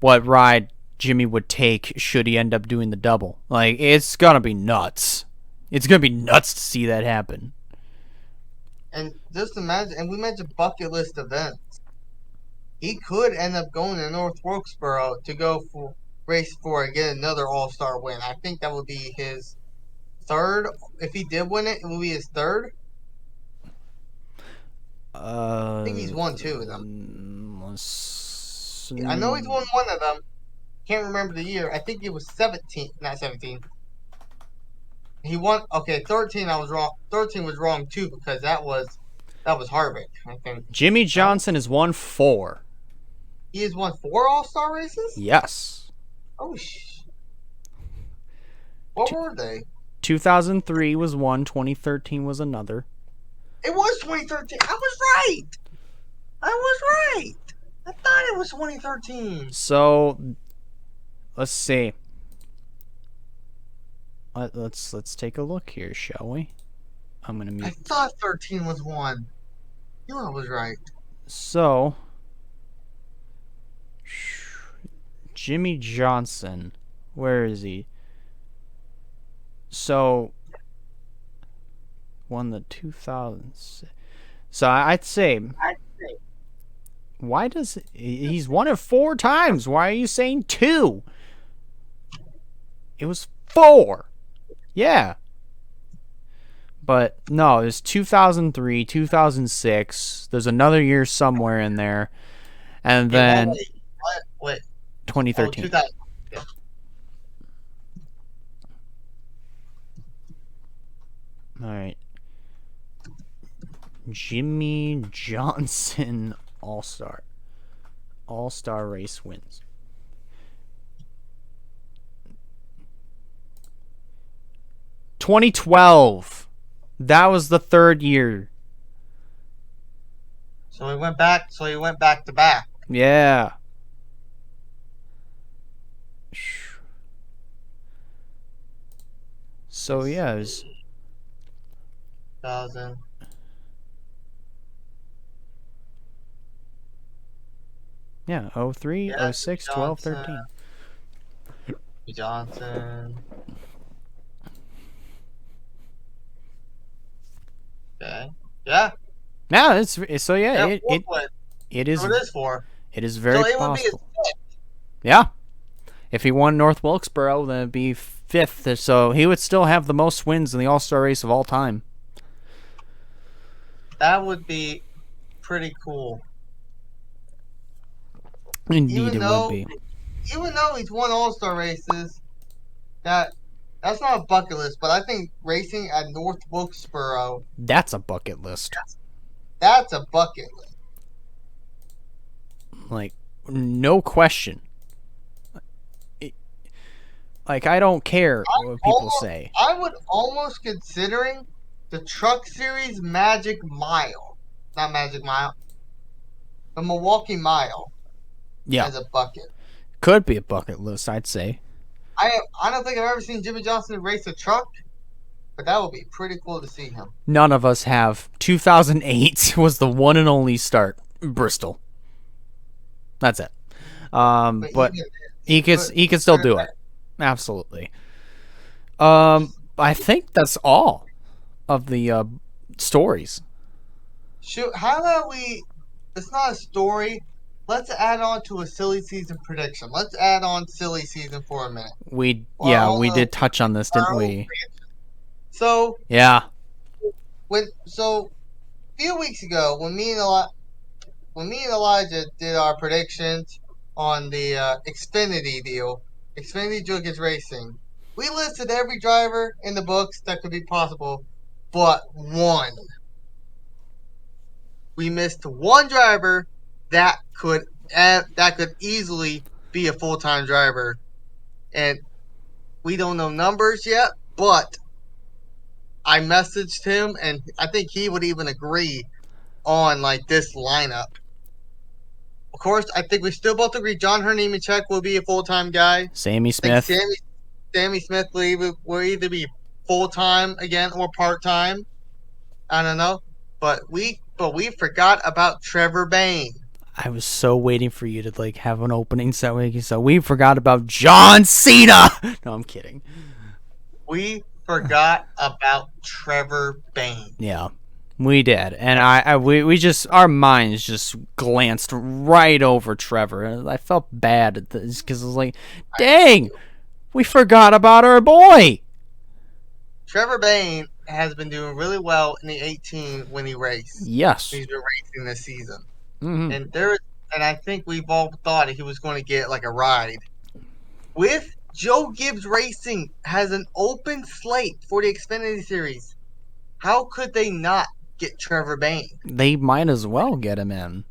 ride Jimmie would take should he end up doing the double. Like, it's gonna be nuts. It's gonna be nuts to see that happen. And just imagine, and we mentioned bucket list events. He could end up going to North Wilkesboro to go for race 4 and get another All-Star win. I think that would be his 3rd. If he did win it, it would be his 3rd. I think he's won 2 of them. I know he's won 1 of them. Can't remember the year. I think it was 17, not 17. He won. Okay, 13. I was wrong. 13 was wrong too because that was Harvick. I think Jimmie Johnson has won 4. He has won 4 All-Star races. Yes. Oh What were they? 2003 was one. 2013 was another. It was 2013. I was right. I thought it was 2013. So, let's see. Let's take a look here, shall we? I'm gonna mute. I thought 13 was 1. You know I was right. So, Jimmie Johnson, where is he? So, won the 2000s. So I'd say, why does he's won it 4 times? Why are you saying 2? It was 4. Yeah. But no, it was 2003, 2006. There's another year somewhere in there. And then wait. 2013. 2000. Yeah. All right. Jimmie Johnson All-Star race wins. $2012. That was the 3rd year. So he went back to back. Yeah. So yeah, it was 2000. Yeah, 03, Yeah, 06, 12, 13. Johnson. Okay. Yeah. No, it's so yeah, Yeah, it is. So it is 4. It is very So it would be his possible. 5th. Yeah. If he won North Wilkesboro, then it'd be 5th. So he would still have the most wins in the All-Star race of all time. That would be pretty cool. Indeed, Even it would though, be. even though he's won All-Star races, that that's not a bucket list. But I think racing at North Wilkesboro, That's a bucket list. that's a bucket list. Like, no question. Like, I don't care what people say. I would almost considering the Truck Series Magic Mile, not Magic Mile, the Milwaukee Mile Yeah, as a bucket. could be a bucket list, I'd say. I don't think I've ever seen Jimmie Johnson race a truck, but that would be pretty cool to see him. None of us have. 2008 was the one and only start. Bristol. That's it. But he could still do it. Absolutely. I think that's all of the stories. Shoot, how about we? It's not a story. Let's add on to a silly season prediction. Let's add on silly season for a minute. We Well, did touch on this, didn't we? So Yeah. a few weeks ago when me and Elijah did our predictions on the Xfinity deal, Xfinity Jugends Racing, we listed every driver in the books that could be possible, but one. We missed one driver that could easily be a full time driver, and we don't know numbers yet. But I messaged him, and I think he would even agree on like this lineup. Of course, I think we still both agree John Hernimechek will be a full time guy. Sammy I think Smith. Sammy Smith will either be full time again or part time. I don't know, but we forgot about Trevor Bayne. I was so waiting for you to like have an opening so we forgot about John Cena. No, I'm kidding. We forgot about Trevor Bayne. Yeah, we did, and we just our minds just glanced right over Trevor. I felt bad at this because I was like, dang, we forgot about our boy. Trevor Bayne has been doing really well in the 18 when he raced. Yes, He's been racing this season. mm-hmm. And I think we've all thought he was going to get like a ride. With Joe Gibbs Racing has an open slate for the Xfinity Series. How could they not get Trevor Bayne? They might as well get him in.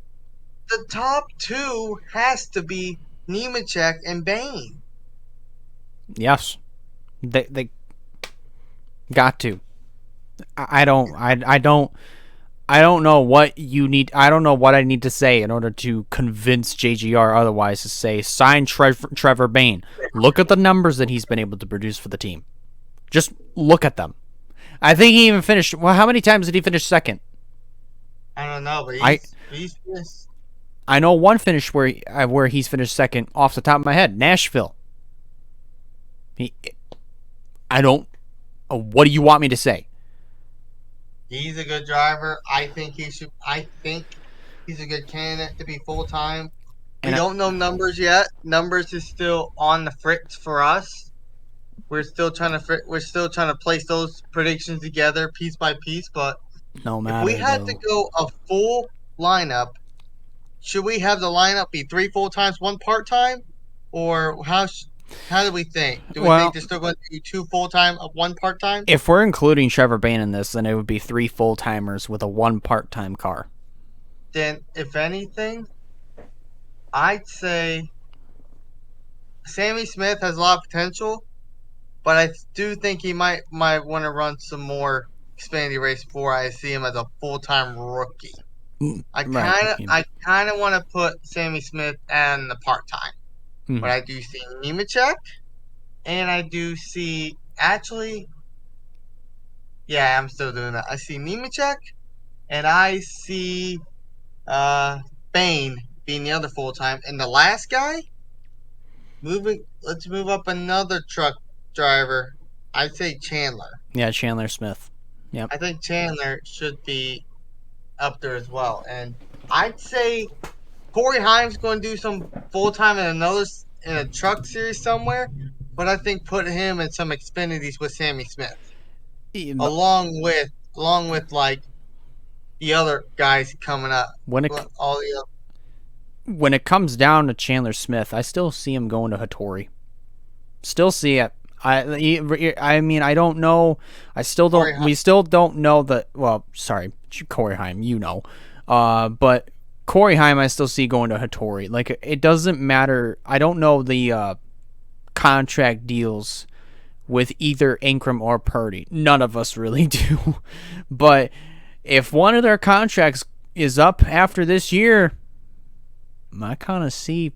The top two has to be Nemechek and Bayne. Yes, they got to. I don't know what you need. I don't know what I need to say in order to convince JGR otherwise to say sign Trevor Bayne. Look at the numbers that he's been able to produce for the team. Just look at them. I think he even finished. Well, how many times did he finish second? I don't know, but he's I know one finish where he's finished second off the top of my head. Nashville. I don't. What do you want me to say? He's a good driver. I think he's a good candidate to be full time. We don't know numbers yet. Numbers is still on the fritz for us. We're still trying to place those predictions together piece by piece. But no matter, if we had to go a full lineup, should we have the lineup be 3 full times, 1 part time, or how do we think? Do we think they're still going to be 2 full time, 1 part time? If we're including Trevor Bayne in this, then it would be 3 full timers with a 1 part time car. Then, if anything, I'd say Sammy Smith has a lot of potential, but I do think he might want to run some more Xfinity race before I see him as a full time rookie. I kind of want to put Sammy Smith in the part time. Mm-hmm. But I do see Nemechek, and I do see I'm still doing that. I see Nemechek, and I see Bayne being the other full time, and the last guy let's move up another truck driver. I'd say Chandler. Yeah, Chandler Smith. Yeah, I think Chandler should be up there as well, and I'd say Corey Heim's going to do some full time in a truck series somewhere, but I think put him in some Xfinities with Sammy Smith, along with like the other guys coming up. When it All the when it comes down to Chandler Smith, I still see him going to Hattori. Still see it. I mean, I don't know. I still don't. We still don't know that. Well, sorry, Corey Haim. You know, but Corey Haim, I still see going to Hattori. Like, it doesn't matter. I don't know the contract deals with either Ingram or Purdy. None of us really do. But if one of their contracts is up after this year, I kind of see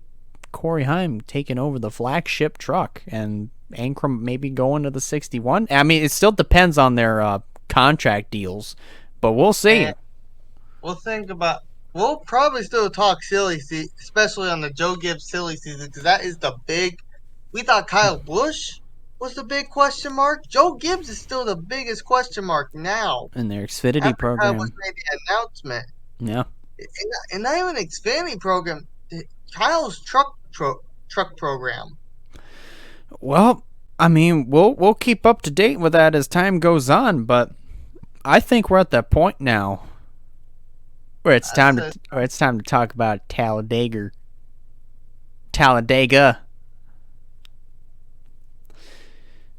Corey Haim taking over the flagship truck and Ankrum maybe going to the 61. I mean, it still depends on their contract deals, but we'll see. We'll probably still talk silly season, especially on the Joe Gibbs silly season, because that is the big. We thought Kyle Busch was the big question mark. Joe Gibbs is still the biggest question mark now. In their Xfinity program. Kyle Busch made the announcement. Yeah. And not even an Xfinity program. Kyle's truck program. Well, I mean, we'll keep up to date with that as time goes on, but I think we're at that point now where it's time to talk about Talladega.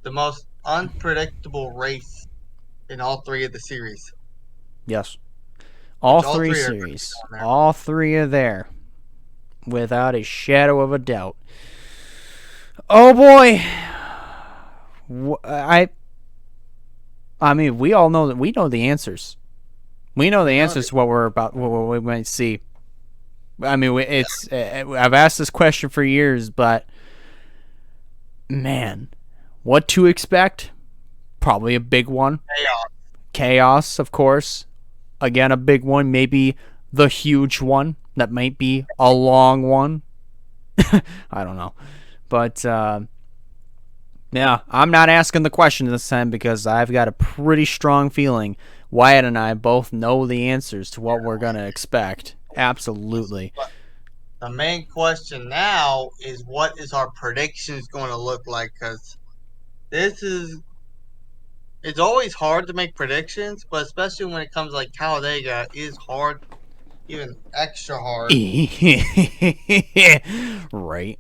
The most unpredictable race in all three of the series. Yes. All three series. All three are there. Without a shadow of a doubt. Oh boy. I mean, we all know that we know the answers. We know the answers to what we might see. I mean, I've asked this question for years, but man, what to expect? Probably a big one. Chaos, of course. Again, a big one. Maybe the huge one. That might be a long one. I don't know. But, yeah, I'm not asking the question this time because I've got a pretty strong feeling Wyatt and I both know the answers to what we're going to expect. Absolutely. But the main question now is, what is our predictions going to look like? Because it's always hard to make predictions, but especially when it comes to like Talladega, it is hard, even extra hard. Right.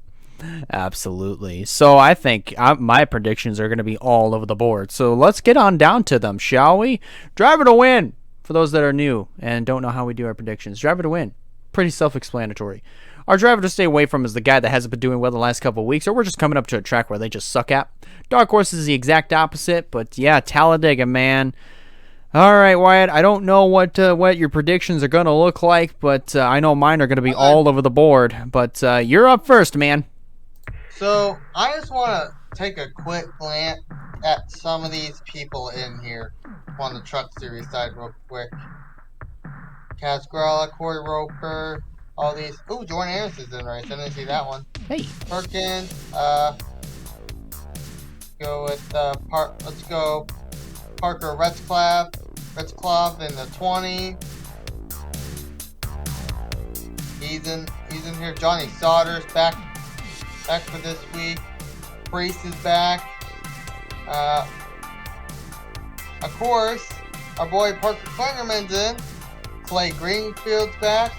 Absolutely. So I think my predictions are going to be all over the board. So let's get on down to them, shall we? Driver to win. For those that are new and don't know how we do our predictions, driver to win. Pretty self-explanatory. Our driver to stay away from is the guy that hasn't been doing well the last couple of weeks, or we're just coming up to a track where they just suck at. Dark Horse is the exact opposite, but yeah, Talladega, man. All right, Wyatt, I don't know what your predictions are going to look like, but I know mine are going to be all over the board. But you're up first, man. So I just want to take a quick glance at some of these people in here on the Truck Series side real quick. Casgrella, Corey Roper, all these. Ooh, Jordan Anderson's in the race. I didn't see that one. Hey. Perkins. Go with let's go Parker Retzklav in the 20. He's in here. Johnny Sauter's back for this week. Priest is back. Of course, our boy Parker Klingerman's in. Clay Greenfield's back.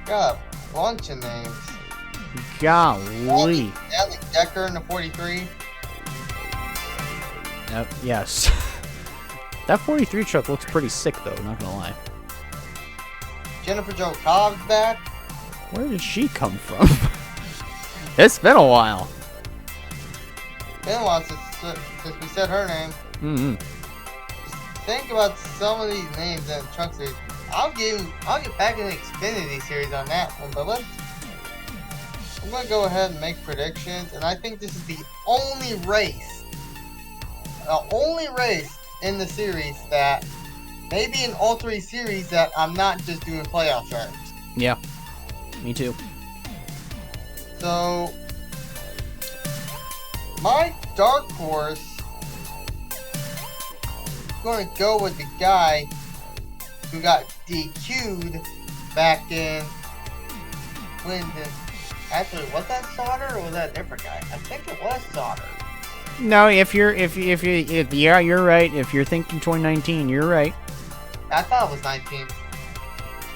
Got a bunch of names. Golly. Ellie Decker in the 43. Yes. That 43 truck looks pretty sick, though, not gonna lie. Jennifer Jo Cobb's back. Where did she come from? It's been a while. Been a while since we said her name. Mm-hmm. Just think about some of these names in the Truck Series. I'll get back in the Xfinity Series on that one, but I'm gonna go ahead and make predictions, and I think this is the only race in the series that, maybe in all three series, that I'm not just doing playoff drivers. Yeah, me too. So, my dark horse, I'm going to go with the guy who got DQ'd back in, actually, was that Sauter or was that a different guy? I think it was Sauter. No, you're right. If you're thinking 2019, you're right. I thought it was 19.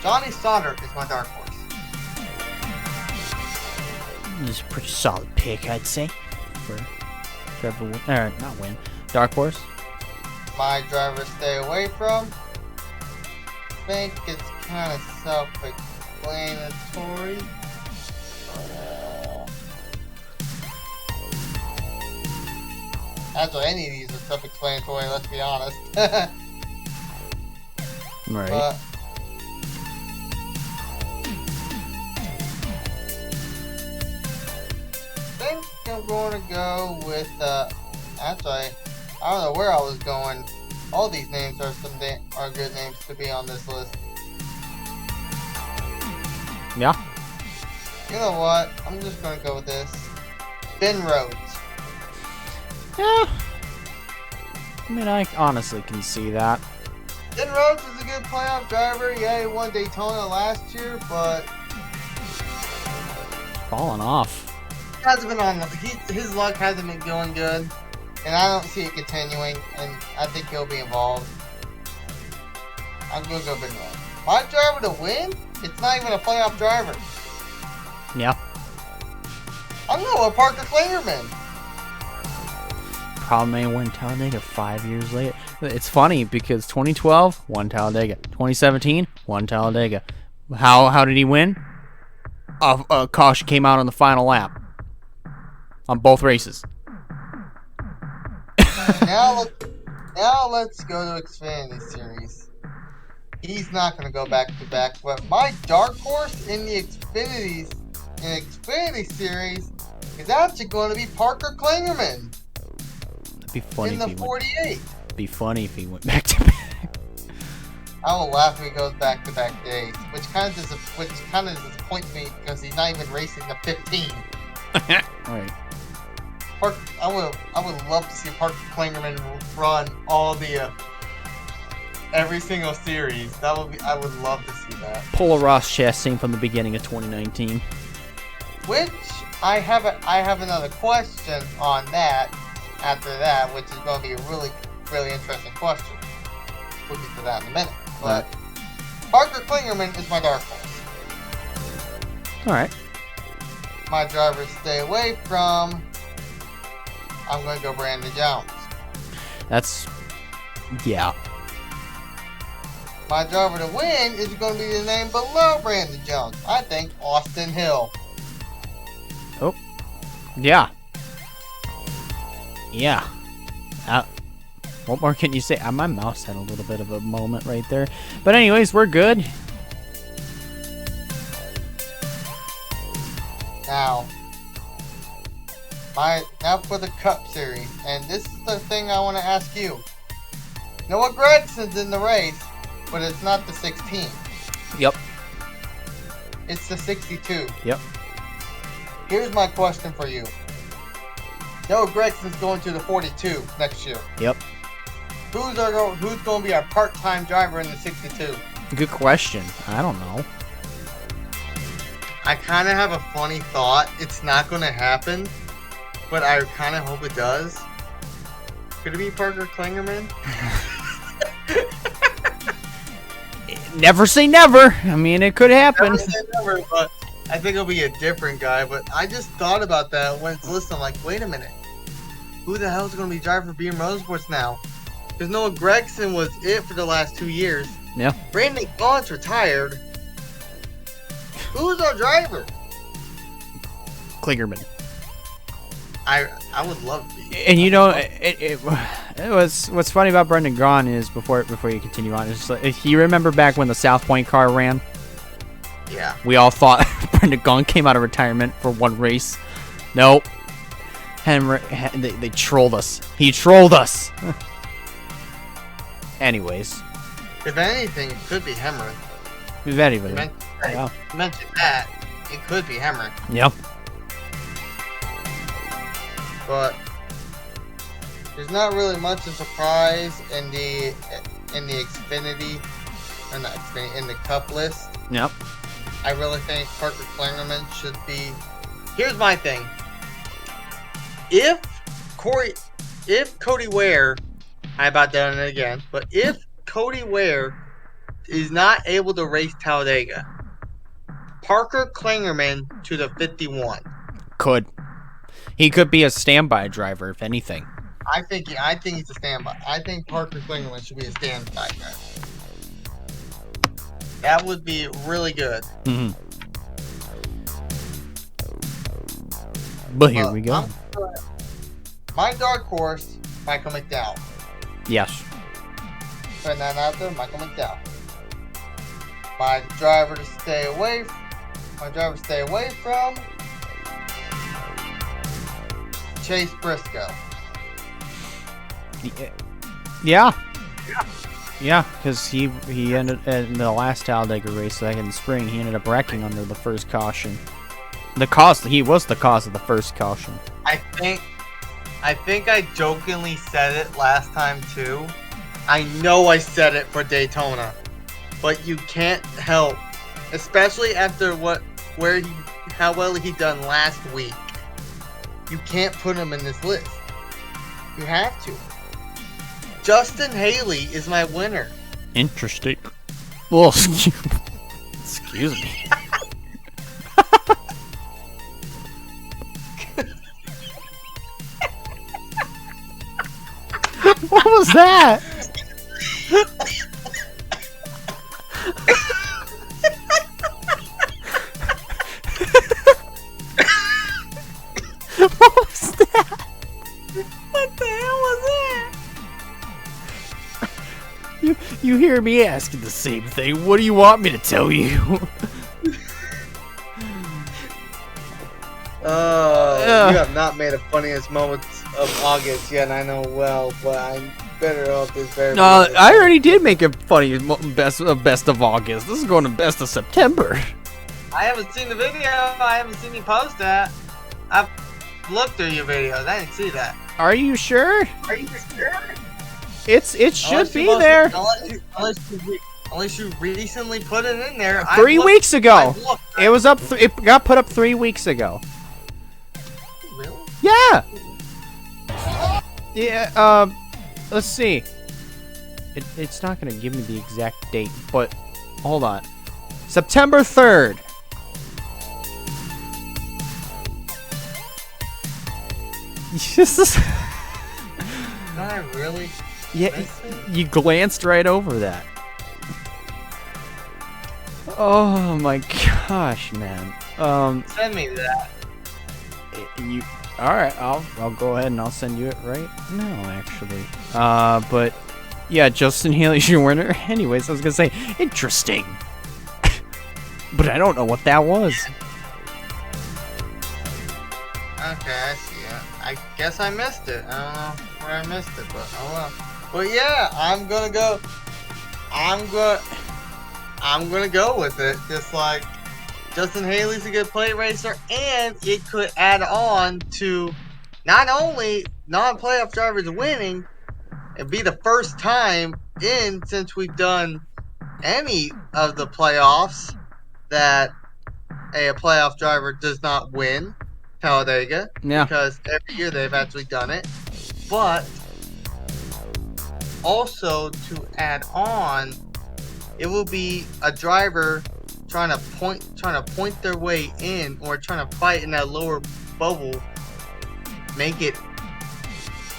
Johnny Sauter is my dark horse. This is a pretty solid pick, I'd say. For Trevor win, or not win. Dark horse. My driver stay away from. I think it's kind of self-explanatory. Actually, any of these are self-explanatory, let's be honest. Right. But I think I'm going to go with, actually, I don't know where I was going. All these names are are good names to be on this list. Yeah. You know what? I'm just going to go with this. Ben Rhodes. Yeah. I mean, I honestly can see that. Ben Rhodes is a good playoff driver. Yeah, he won Daytona last year, but Falling off. hasn't been on. His luck hasn't been going good, and I don't see it continuing. And I think he'll be involved. I'm gonna go Ben Rhodes. My driver to win? It's not even a playoff driver. Yeah. I'm going with Parker Klingerman. Problem ain't win Talladega 5 years later. It's funny because 2012 won Talladega, 2017 won Talladega. How did he win? A caution came out on the final lap on both races. Now let's go to Xfinity Series. He's not going to go back to back, but my dark horse in the Xfinity Series is actually going to be Parker Klingerman. Be funny in the 48. Be funny if he went back to back. I will laugh if he goes back to back days, which kind of disappoints me because he's not even racing the 15. Right. I would love to see Parker Klingerman run all the every single series. I would love to see that. Pull a Ross Chastain from the beginning of 2019. Which I have another question on that. After that, which is going to be a really, really interesting question. We'll get to that in a minute. But Parker Klingerman is my dark horse. All right. My driver stay away from. I'm going to go Brandon Jones. Yeah. My driver to win is going to be the name below Brandon Jones. I think Austin Hill. Oh. Yeah. Yeah. What more can you say? My mouse had a little bit of a moment right there. But anyways, we're good. Now for the Cup Series. And this is the thing I want to ask you. Noah Gregson's in the race, but it's not the 16. Yep. It's the 62. Yep. Here's my question for you. Noah Gregson's going to the 42 next year. Yep. Who's going to be our part-time driver in the 62? Good question. I don't know. I kind of have a funny thought. It's not going to happen, but I kind of hope it does. Could it be Parker Klingerman? Never say never. I mean, it could happen. Never say never, but I think it'll be a different guy. But I just thought about that when it's listening. I'm like, wait a minute. Who the hell is going to be driving for BM Motorsports now? Because Noah Gragson was it for the last 2 years. Yeah. Brandon Gaun's retired. Who's our driver? Klingerman. I would love to be. And you know, it was what's funny about Brendan Gaughan is before you continue on, is like, you remember back when the South Point car ran? Yeah. We all thought Brendan Gaughan came out of retirement for one race. Nope. They trolled us. He trolled us. Anyways. If anything, it could be Hemrick. If anything. You mentioned that. It could be Hemrick. Yep. But there's not really much of surprise in the Xfinity, or not Xfinity, in the Cup list. Yep. I really think Parker Klingerman should be. Here's my thing. If Cody Ware, I about done it again, but if Cody Ware is not able to race Talladega. Parker Klingerman to the 51. He could be a standby driver, if anything. I think he's a standby. I think Parker Klingerman should be a standby driver. That would be really good. Mm-hmm. But here we go. My dark horse, Michael McDowell. Yes. Putting that out there, Michael McDowell. My driver to stay away from Chase Briscoe. Yeah, because he ended in the last Talladega race back in the spring. He ended up wrecking under the first caution. He was the cause of the first caution. I think I jokingly said it last time too. I know I said it for Daytona, but you can't help, especially after how well he done last week. You can't put him in this list. You have to. Justin Haley is my winner. Interesting. Well, excuse me. What was that? What was that? What the hell was that? You hear me asking the same thing. What do you want me to tell you? You have not made the funniest moments of August yet, I know well, but I'm better off this very I already did make a funny best of August. This is going to best of September. I haven't seen the video. I haven't seen you post that. I've looked through your videos. I didn't see that. Are you sure? Are you sure? It should be there. Unless you recently put it in there. 3 weeks ago. It was up. It got put up 3 weeks ago. Really? Yeah. Yeah. Let's see. It's not gonna give me the exact date, but hold on. September 3rd. Not I really. Yeah, you glanced right over that. Oh my gosh, man. Send me that. All right, I'll go ahead and I'll send you it right now, actually. But yeah, Justin Haley's your winner. Anyways, I was gonna say interesting, but I don't know what that was. Okay, I see it. I guess I missed it. I don't know where I missed it, but oh well. But yeah, I'm gonna go with it. Just like Justin Haley's a good plate racer, and it could add on to not only non-playoff drivers winning, it'd be the first time since we've done any of the playoffs that a playoff driver does not win Talladega. Yeah. Because every year they've actually done it. But also to add on, it will be a driver trying to point their way in, or trying to fight in that lower bubble,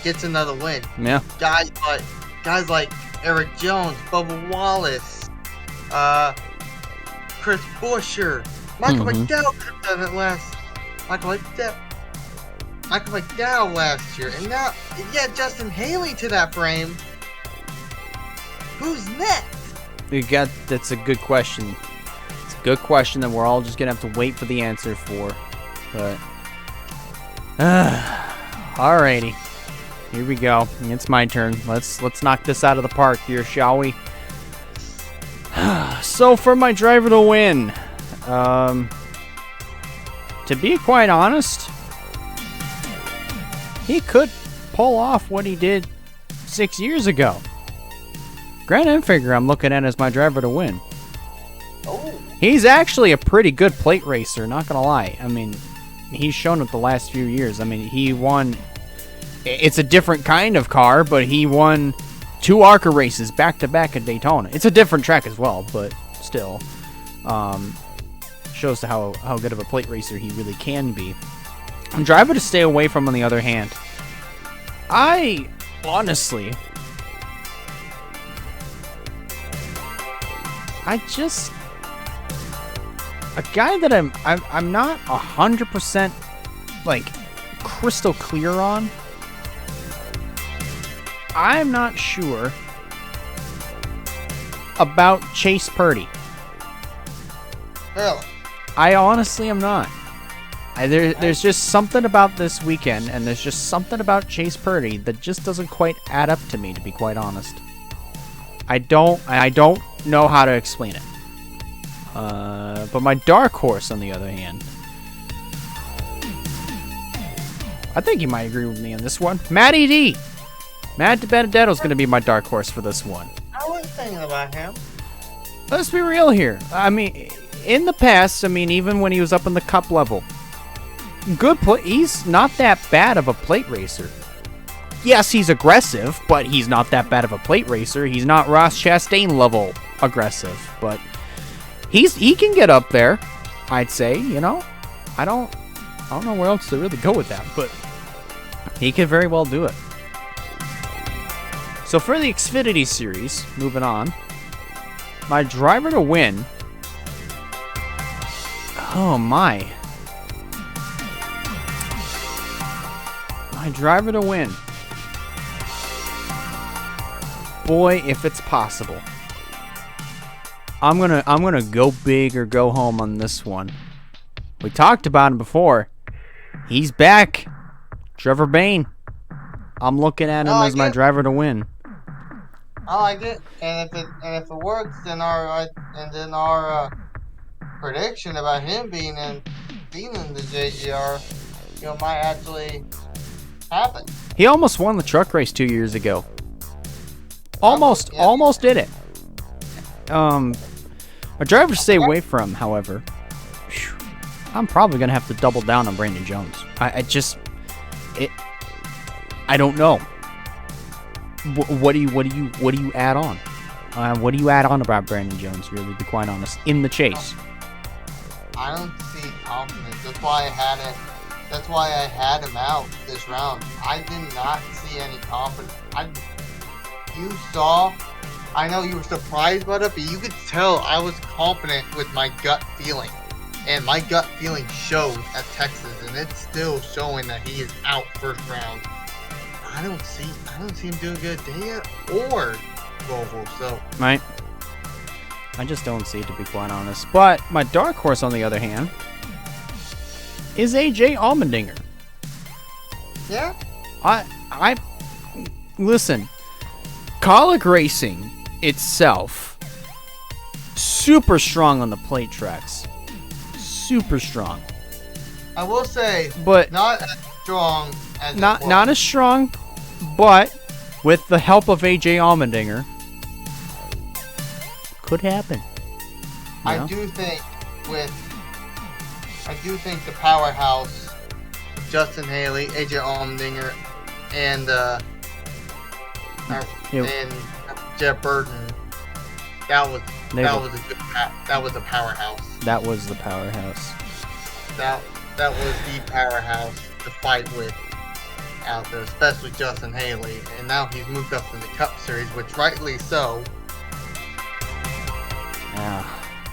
gets another win. Yeah. Guys like Eric Jones, Bubba Wallace, Chris Buescher, Michael McDowell could have done it Michael McDowell last year, and now Justin Haley to that frame. Who's next? That's a good question. It's a good question that we're all just gonna have to wait for the answer for. But alrighty, here we go. It's my turn. Let's knock this out of the park here, shall we? So for my driver to win, to be quite honest, he could pull off what he did 6 years ago. Grant Enfinger I'm looking at as my driver to win. Oh. He's actually a pretty good plate racer, not gonna lie. I mean, he's shown it the last few years. I mean, he won. It's a different kind of car, but he won 2 ARCA races back-to-back at Daytona. It's a different track as well, but still. Shows how good of a plate racer he really can be. A driver to stay away from, on the other hand. I, honestly... a guy that I'm not 100% like crystal clear on. I'm not sure about Chase Purdy. Really? I honestly am not. There's just something about this weekend, and there's just something about Chase Purdy that just doesn't quite add up to me, to be quite honest. I don't know how to explain it. But my dark horse, on the other hand, I think you might agree with me on this one. Matty D. Matt Benedetto's going to be my dark horse for this one. I was thinking about him. Let's be real here. I mean, in the past, even when he was up in the cup level, he's not that bad of a plate racer. Yes, he's aggressive, but he's not that bad of a plate racer. He's not Ross Chastain level aggressive, but he can get up there, I'd say. I don't know where else to really go with that, but he could very well do it. So for the Xfinity Series, moving on, my driver to win. Oh my. My driver to win. Boy, if it's possible. I'm gonna go big or go home on this one. We talked about him before. He's back. Trevor Bayne. I'm looking at him as my driver to win. I like it, and if it works, then our prediction about him being in the JGR, might actually happen. He almost won the truck race 2 years ago. Almost did it. A driver to stay away from, however. I'm probably gonna have to double down on Brandon Jones. I don't know. What do you add on? What do you add on about Brandon Jones? Really, to be quite honest, in the chase. I don't see confidence. That's why I had him out this round. I did not see any confidence. I know you were surprised by it, but you could tell I was confident with my gut feeling. And my gut feeling showed at Texas, and it's still showing that he is out first round. I don't see him doing good at Daya or Volvo, so. Right. I just don't see it, to be quite honest. But my dark horse, on the other hand, is AJ Allmendinger. Yeah? I listen, Colic Racing itself, super strong on the plate tracks. Super strong. I will say, but not as strong as not as strong, but with the help of AJ Allmendinger, could happen. I do think the powerhouse, Justin Haley, AJ Allmendinger, and Jeff Burton, that was a powerhouse. That was the powerhouse. That was the powerhouse to fight with out there, especially Justin Haley. And now he's moved up to the Cup Series, which rightly so. Yeah.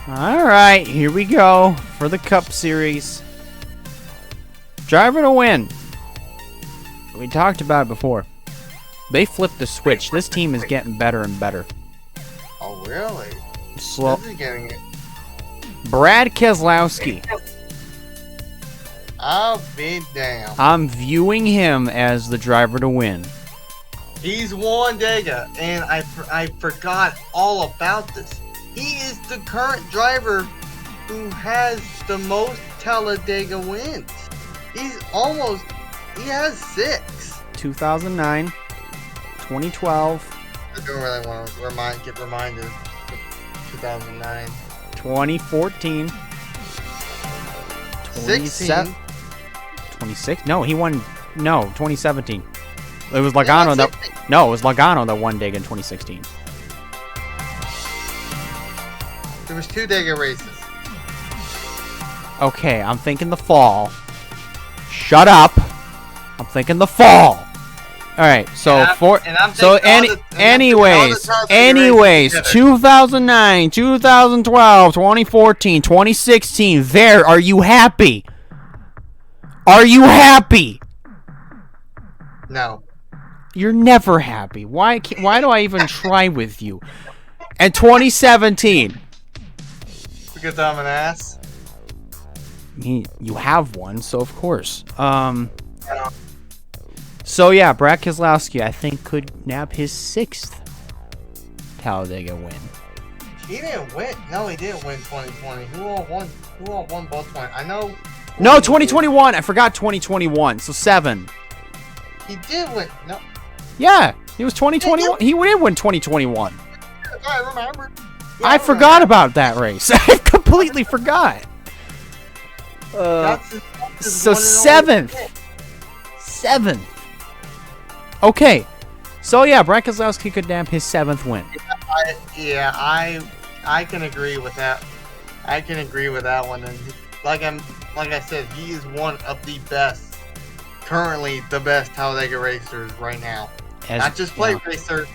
All right, here we go for the Cup Series. Driver to win. We talked about it before. They flipped the switch. This team is getting better and better. Oh, really? Slow. This is getting it. Brad Keselowski. I'll be damned. I'm viewing him as the driver to win. He's won Dega, and I forgot all about this. He is the current driver who has the most Talladega wins. He has 6. 2009, 2012. I don't really want to get reminded of 2009. 2014. 16. 26? No, he won. No, 2017. It was Logano. No, it was Logano that won Dega in 2016. There was 2 Dega races. Okay, I'm thinking the fall. Shut up. I'm thinking the fall. All right, so anyways, 2009, 2012, 2014, 2016. There, are you happy? Are you happy? No. You're never happy. Why do I even try with you? And 2017. Because I'm an ass. You have one, so of course. So yeah, Brad Keselowski, I think, could nab his 6th Talladega win. He didn't win. No, he didn't win 2020. Who all won both 20? I know. No, 2021. I forgot 2021. So 7. He did win. No. Yeah, he was 2021. He did win 2021. I remember. Yeah, I forgot about that race. I completely forgot. So 7th. 7th. Okay. So yeah, Brad Keselowski could nab his 7th win. I can agree with that. I can agree with that one. And like I said, he is one of the best, currently the best Talladega racers right now. Not just plate racer,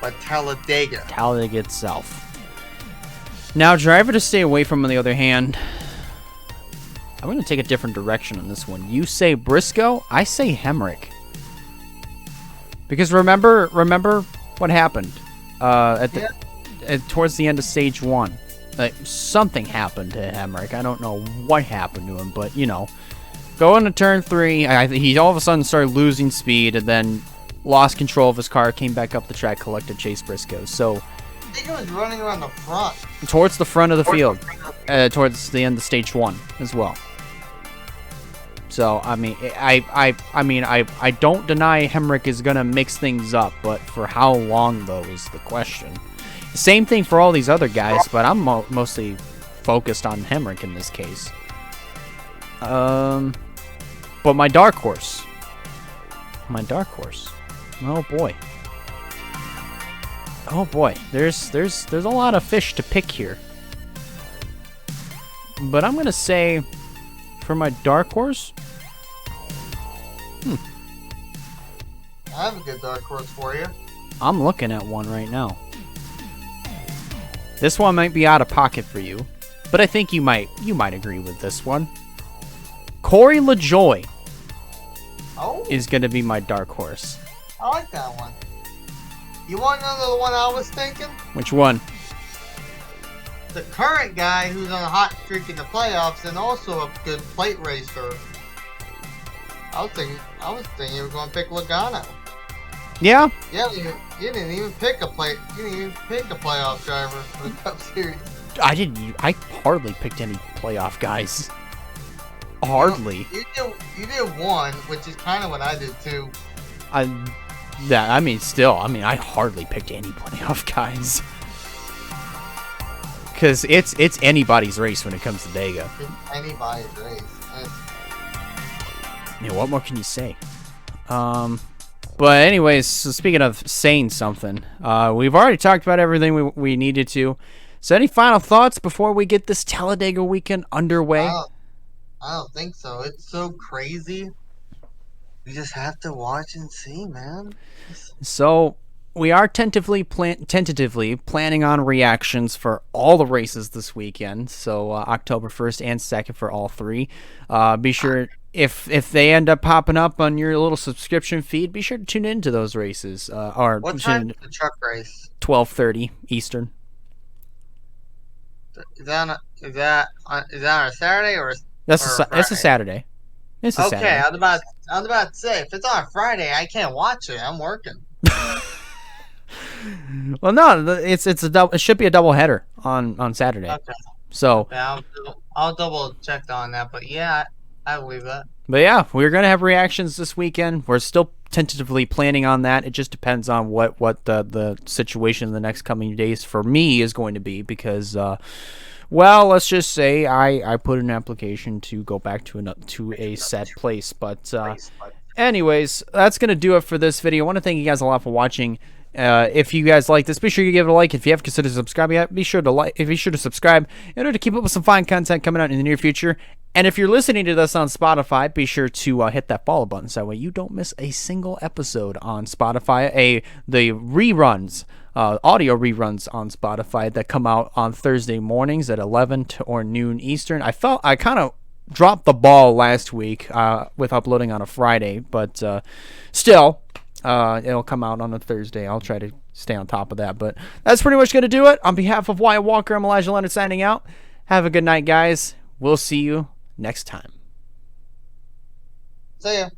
but Talladega. Talladega itself. Now, driver to stay away from, on the other hand, I'm going to take a different direction on this one. You say Briscoe, I say Hemrick. Because remember what happened towards the end of stage 1. Like, something happened to Hemrick. I don't know what happened to him, but going to turn 3, he all of a sudden started losing speed and then lost control of his car, came back up the track, collected Chase Briscoe. So I think he was running around the front. Towards the front of the field, towards the end of stage 1 as well. So I mean, I don't deny Hemrick is gonna mix things up, but for how long though is the question. Same thing for all these other guys, but I'm mostly focused on Hemrick in this case. But my dark horse. Oh boy. Oh boy. There's a lot of fish to pick here. But I'm gonna say, for my dark horse, I have a good dark horse for you. I'm looking at one right now. This one might be out of pocket for you, but I think you might agree with this one. Corey LaJoie is going to be my dark horse. I like that one. You want to know the one I was thinking? Which one? The current guy who's on a hot streak in the playoffs and also a good plate racer. I was thinking you were going to pick Logano. Yeah. Yeah, you didn't even pick a playoff driver for the Cup Series. I hardly picked any playoff guys. Hardly. You did one, which is kind of what I did too. I hardly picked any playoff guys. Because it's anybody's race when it comes to Dega. It's anybody's race. Yeah, what more can you say? But anyways, so speaking of saying something, we've already talked about everything we needed to. So any final thoughts before we get this Talladega weekend underway? I don't think so. It's so crazy. We just have to watch and see, man. So we are tentatively planning on reactions for all the races this weekend. So October 1st and 2nd for all 3. Be sure, if they end up popping up on your little subscription feed, be sure to tune into those races. What time is the truck race? 12:30 Eastern. Is that on a Saturday or? It's a Saturday. It's a Saturday. I was about to say, if it's on a Friday, I can't watch it. I'm working. Well, no, it should be a double header on Saturday. Okay. So yeah, I'll double check on that, but yeah, I believe that. But yeah, we're gonna have reactions this weekend. We're still tentatively planning on that. It just depends on what the situation in the next coming days for me is going to be, because well, let's just say I put an application to go back to a set place, but Anyways, that's going to do it for this video. I want to thank you guys a lot for watching. If you guys like this, be sure you give it a like. If you haven't considered subscribing yet, be sure to subscribe in order to keep up with some fine content coming out in the near future. And if you're listening to this on Spotify, be sure to hit that follow button so that way you don't miss a single episode on Spotify. The reruns, audio reruns on Spotify that come out on Thursday mornings at 11 or noon Eastern. I kind of dropped the ball last week with uploading on a Friday, but still, it'll come out on a Thursday. I'll try to stay on top of that, but that's pretty much going to do it. On behalf of Wyatt Walker, I'm Elijah Leonard signing out. Have a good night, guys. We'll see you next time. See ya.